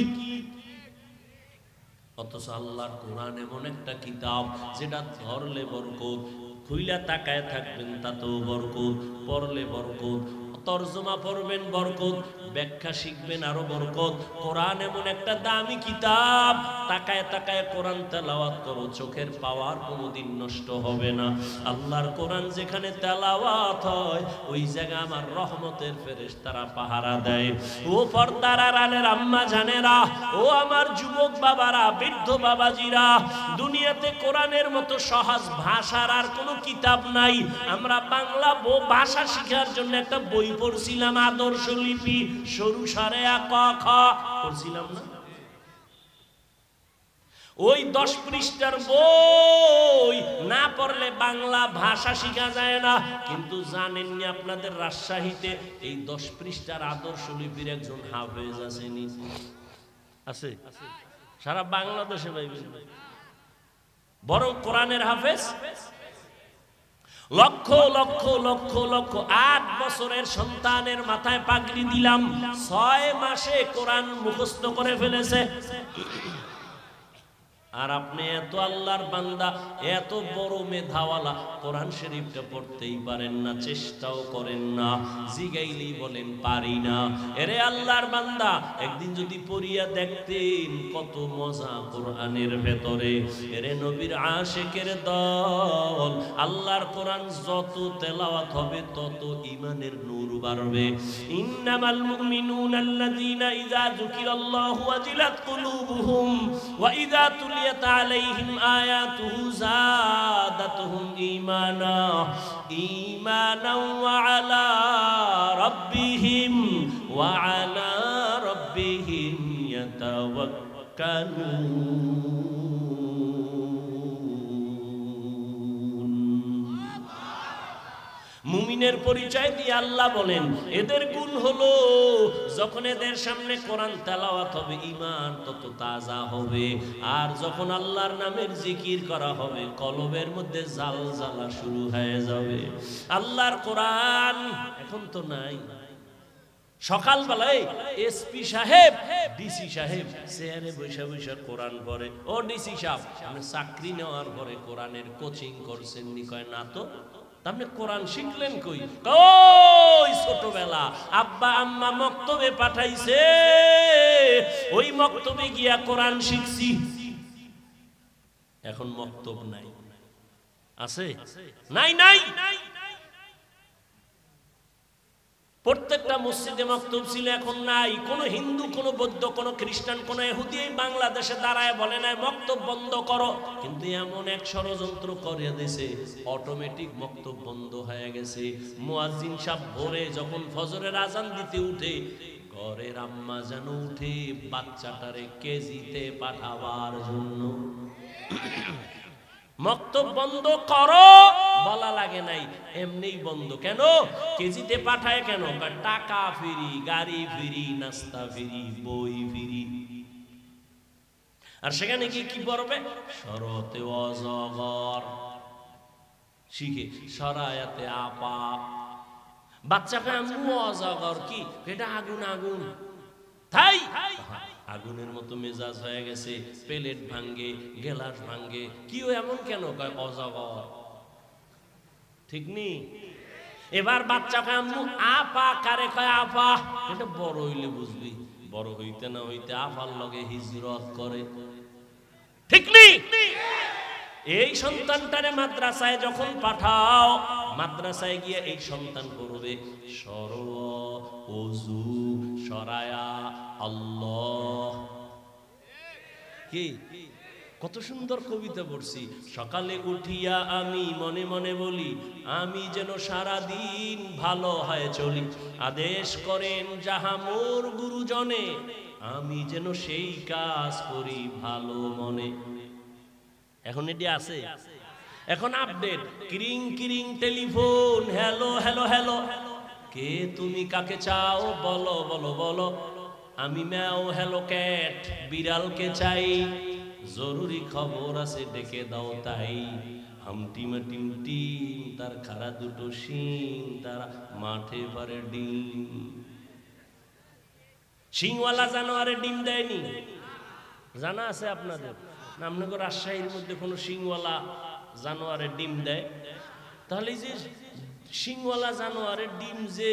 অথচ আল্লাহর কোরআন এমন একটা কিতাব যেটা ধরলে বরকত, খুইলা তাকায় থাকবেন তাতেও বরকত, পড়লে বরকত, তরজমা পড়বেন বরকত, ব্যাখ্যা শিখবেন আরো বরকত। কোরআন এমন একটা দামি কিতাব, তাকায় তাকায় কোরআন তেলাওয়াত করো, চোখের পাওয়ার কোনোদিন নষ্ট হবে না। আল্লাহর কোরআন যেখানে তেলাওয়াত হয় ওই জায়গায় আমার রহমতের ফেরেশতারা পাহারা দেয়। ও পর্দার আড়ালের আম্মা জানেরা, ও আমার যুবক বাবারা, বৃদ্ধ বাবাজিরা, দুনিয়াতে কোরআনের মতো সহজ ভাষার আর কোনো কিতাব নাই। আমরা বাংলা ভাষা শেখার জন্য একটা বই পড়ছিলাম, আদর্শ লিপি, সরু সারে আ ক খ পড়ছিলাম না? ওই 10 পৃষ্ঠার বই না পড়লে বাংলা ভাষা শেখা যায় না। কিন্তু জানেননি আপনাদের রাজশাহীতে এই 10 পৃষ্ঠার আদর্শ লিপির একজন হাফেজ আছেনি? আছে? সারা বাংলাদেশে পাইবেন, বরং কোরআনের হাফেজ লক্ষ লক্ষ লক্ষ লক্ষ। 8 বছরের সন্তানের মাথায় পাগড়ি দিলাম, 6 মাসে কোরআন মুখস্থ করে ফেলেছে। আর আপনি এত আল্লাহর বান্দা, এত বড় মেধাওয়ালা, কোরআন শরীফটা পড়তেই পারেন না, চেষ্টাও করেন না, জিগাইলেই বলেন পারি না। এরে আল্লাহর বান্দা, একদিন যদি পড়িয়া দেখতেন কত মজা কোরআনের ভেতরে। এরে নবীর আশিকের দল, আল্লাহর কোরআন যত তেলাওয়াত হবে তত ঈমানের নূর বাড়বে। ইন্নামাল মুমিনুনা আল্লাযীনা ইযা যুকিরাল্লাহু ওয়াজিলাত কুলুবুহুম ওয়া ইযা তুলিয়াত আলাইহিম আয়াতুহু যাদাতুহুম ঈমানা ওয়া আলা রাব্বিহিম ইয়াতাওয়াক্কালুন। মুমিনের পরিচয় দিয়ে আল্লাহ বলেন এদের গুণ হলো যখন এদের সামনে কোরআন তেলাওয়াত হবে ঈমান তত তাজা হবে, আর যখন আল্লাহর নামের জিকির করা হবে কলবের মধ্যে জালজালা শুরু হয়ে যাবে। আল্লাহর কোরআন এখন তো নাই। সকালবেলায় এসপি সাহেব, ডিসি সাহেব চেয়ারে বসে বসে কোরআন পড়ে। ও ডিসি সাহেব, আপনি চাকরি নেওয়ার পরে কোরআনের কোচিং করছেন নি? কয় না তো। আপনি কোরআন শিখলেন কই? ওই ছোটবেলা আব্বা আম্মা মক্তবে পাঠাইছে, ওই মক্তবে গিয়া কোরআন শিখছি। এখন মক্তব নাই, আছে? নাই নাই। প্রত্যেকটা মসজিদে মক্তব ছিল, এখন নাই। কোন হিন্দু, কোন বৌদ্ধ, কোন খ্রিস্টান, কোন ইহুদি বাংলাদেশে দাঁড়ায় বলে নাই মক্তব বন্ধ করো। কিন্তু এমন এক ষড়যন্ত্র করে দিয়েছে, অটোমেটিক মক্তব বন্ধ হয়ে গেছে। মুয়াজ্জিন সাহেব ভোরে যখন ফজরের আজান দিতে উঠে, ঘরের আম্মা যেন উঠে বাচ্চাটারে কেজিতে পাঠাবার জন্য। মক্তব বন্ধ করো বলা লাগে নাই, এমনিই বন্ধ। কেন? কেজিতে পাঠায় কেন? টাকা ফ্রি, গাড়ি ফ্রি, নাস্তা ফ্রি, বই ফ্রি। আর সেখানে গিয়ে কি পড়বে? শরতে অজগর শিখে, সরায়াতে আপা। বাচ্চাকে আম্মু অজগর কি? এটা আগুন আগুন। তাই আগুনের মতো মেজাজ হয়ে গেছে, প্লেট ভাঙ্গে, গেলাস ভাঙ্গে। কি এমন কেন? কয় অজগর। ঠিক নি? এবার বাচ্চা কয় আম্মু আপা কারে কয় আপা, এটা বড় হইলে বুঝবি, বড় হইতে না হইতে আপার লগে হিজরত করে, ঠিক নেই? এই সন্তানটারে মাদ্রাসায় যখন পাঠাও, মাদ্রাসায় গিয়ে এই সন্তান করবে সর ওযু সরায়া আল্লাহ। কি কত সুন্দর কবিতা পড়ছি। সকালে উঠিয়া আমি মনে মনে বলি, আমি যেন সারা দিন ভালো হয় চলি, আদেশ করেন যাহা মোর গুরুজনে, আমি যেন সেই কাজ করি ভালো মনে। এখন এটি আছে, এখন আপডেট, কিরিং কিরিং টেলিফোন, হ্যালো হ্যালো হ্যালো, কে তুমি কাকে চাও বলো বলো বলো, আমি ম্যাও হ্যালো ক্যাট, বিড়ালকে চাই, জরুরি খবর আছে ডেকে দাও তাই, হামটিমা টিম টিম তার খাড়া দুটো শিং, তারা মাঠে পারে ডিম। শিংওয়ালা জানোয়ারে ডিম দেয়নি, জানা আছে আপনাদের? আপনাদের রাজশাহীর মধ্যে কোনো শিংওয়ালা জানোয়ারের ডিম দেয়? তাহলে যে শিংওয়ালা জানোয়ারের ডিম যে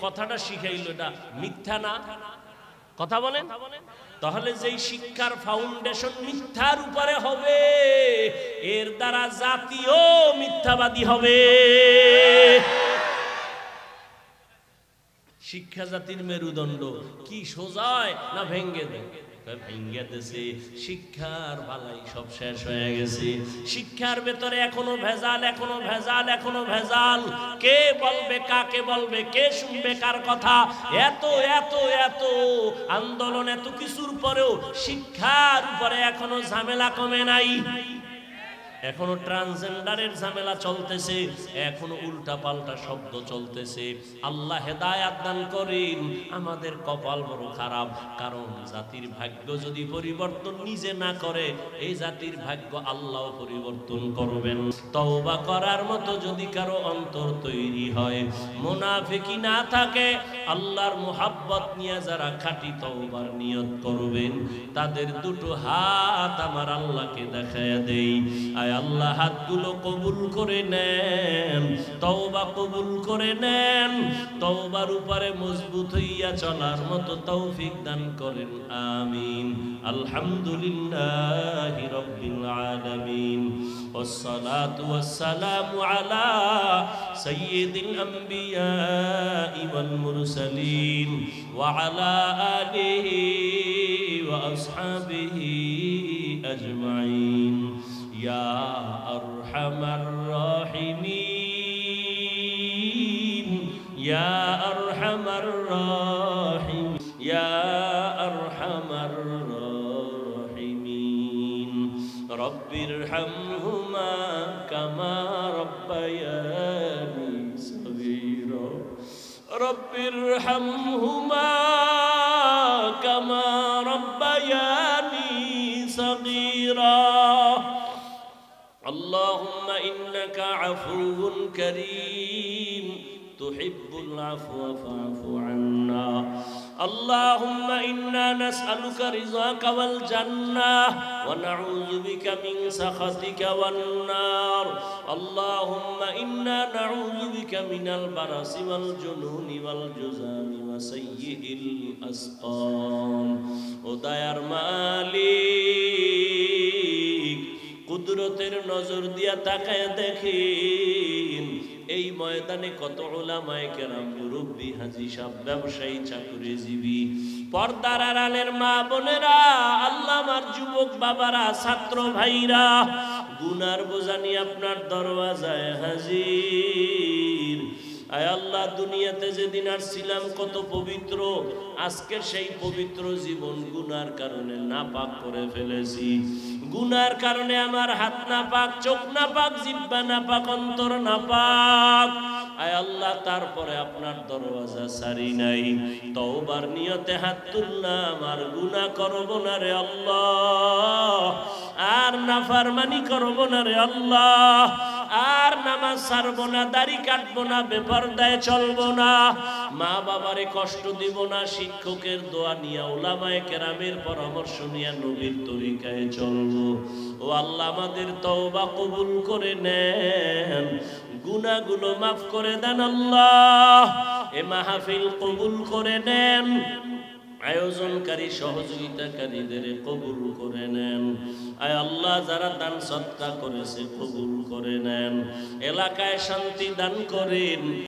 কথাটা শিখাইলো, এটা মিথ্যা না? কথা বলেন। তাহলে যেই শিক্ষার ফাউন্ডেশন মিথ্যার উপরে হবে, এর দ্বারা জাতীয় মিথ্যাবাদী হবে। শিক্ষা জাতির মেরুদণ্ড, কি সোজায় না ভেঙ্গে দেয়? ভেঙ্গে দেশে শিক্ষার বালাই সব শেষ হয়ে গেছে। শিক্ষার ভেতরে এখনো ভেজাল, এখনো ভেজাল, এখনো ভেজাল। কে বলবে কাকে বলবে, কে শুনবে কার কথা? এত এত এত আন্দোলন, এত কিছুর পরেও শিক্ষার উপরে এখনো ঝামেলা কমে নাই। এখনো ট্রান্সজেন্ডারের ঝামেলা চলতেছে, এখনো উল্টা পাল্টা শব্দ চলতেছে। আল্লাহ হেদায়াত দান করেন। আমাদের কপাল বড় খারাপ, কারণ জাতির ভাগ্য যদি পরিবর্তন নিজে না করে, এই জাতির ভাগ্য আল্লাহ পরিবর্তন করবেন। তওবা করার মতো যদি কারো অন্তর তৈরি হয়, মুনাফিকি না থাকে, আল্লাহর মুহাব্বত নিয়ে যারা খাঁটি তওবার নিয়ত করবেন, তাদের দুটো হাত আমার আল্লাহকে দেখায়া দেই। আয় আল্লাহ, হাতগুলো কবুল করে নেন, তওবা কবুল করে নেন, তওবার উপরে মজবুত হইয়া চলার মতো তৌফিক দান করেন। আমিন। আলহামদুলিল্লাহি রাব্বিল আলামিন, ওয়াসসালাতু ওয়াসসালামু আলা সাইয়্যিদিল আমবিয়া ওয়াল মুরসালিন ওয়া আলা আলিহি ওয়া আসহাবিহি আজমাইন। ইয়া আরহামার রাহিমিন, ইয়া আরহামার রাহিম, ইয়া আরহামার রাহিমিন। রব্বিরহামহুমা কামা রাব্বায়ানি সগীরা, রব্বিরহামহুমা কামা রাব্বায়ানি সগীরা। اللهم إنك عفو كريم تحب العفو فاعف عنا. اللهم إنا نسألك رضاك والجنة ونعوذ بك من سخطك والنار. اللهم إنا نعوذ بك من البرص والجنون والجذام وسيء الأسقام. وداير মালিক, কুদরতের নজর দিয়া তাকায় দেখেন, এই ময়দানে কত উলামায়ে কেরাম, মুরব্বী, হাজী সাহেব, ব্যবসায়ী, চাকরিজীবী, পর্দার আড়ালের মা বোনেরা, আল্লাহ আমার যুবক বাবারা, ছাত্র ভাইরা, গুনার বোঝা নিয়ে আপনার দরওয়াজায় হাজির। আয় আল্লাহ, দুনিয়াতে যেদিন আসছিলাম কত পবিত্র, আজকের সেই পবিত্র জীবন গুনার কারণে নাপাক করে ফেলেছি। গুনার কারণে আমার হাত নাপাক, চোখ নাপাক, জিহ্বা নাপাক, অন্তর নাপাক। আয় আল্লাহ, তারপরে আপনার দরওয়াজা সারি নাই, তওবার নিয়তে হাত তুললাম, আর গুনাহ করব না রে আল্লাহ, আর নাফরমানি করব না রে আল্লাহ, আর নামাজ ছাড়বো না, দাড়ি কাটবো না, বেপরদায় চলবো না, মা বাবারে কষ্ট দিব না, শিক্ষকের দোয়া নিয়ে, উলামায়ে কেরামের পরামর্শ নিয়ে নবীর তরিকায় চলবো। ও আল্লাহ, আমাদের তওবা কবুল করে নেন, গুনাহগুলো মাফ করে দেন আল্লাহ। এ মাহফিল কবুল করে নেন, আয়োজনকারী সহযোগিতাকারীদের কবুল করে নেন। আয় আল্লাহ, যারা দান সদকা করেছে কবুল করে নেন, এলাকায় শান্তি দান করেন।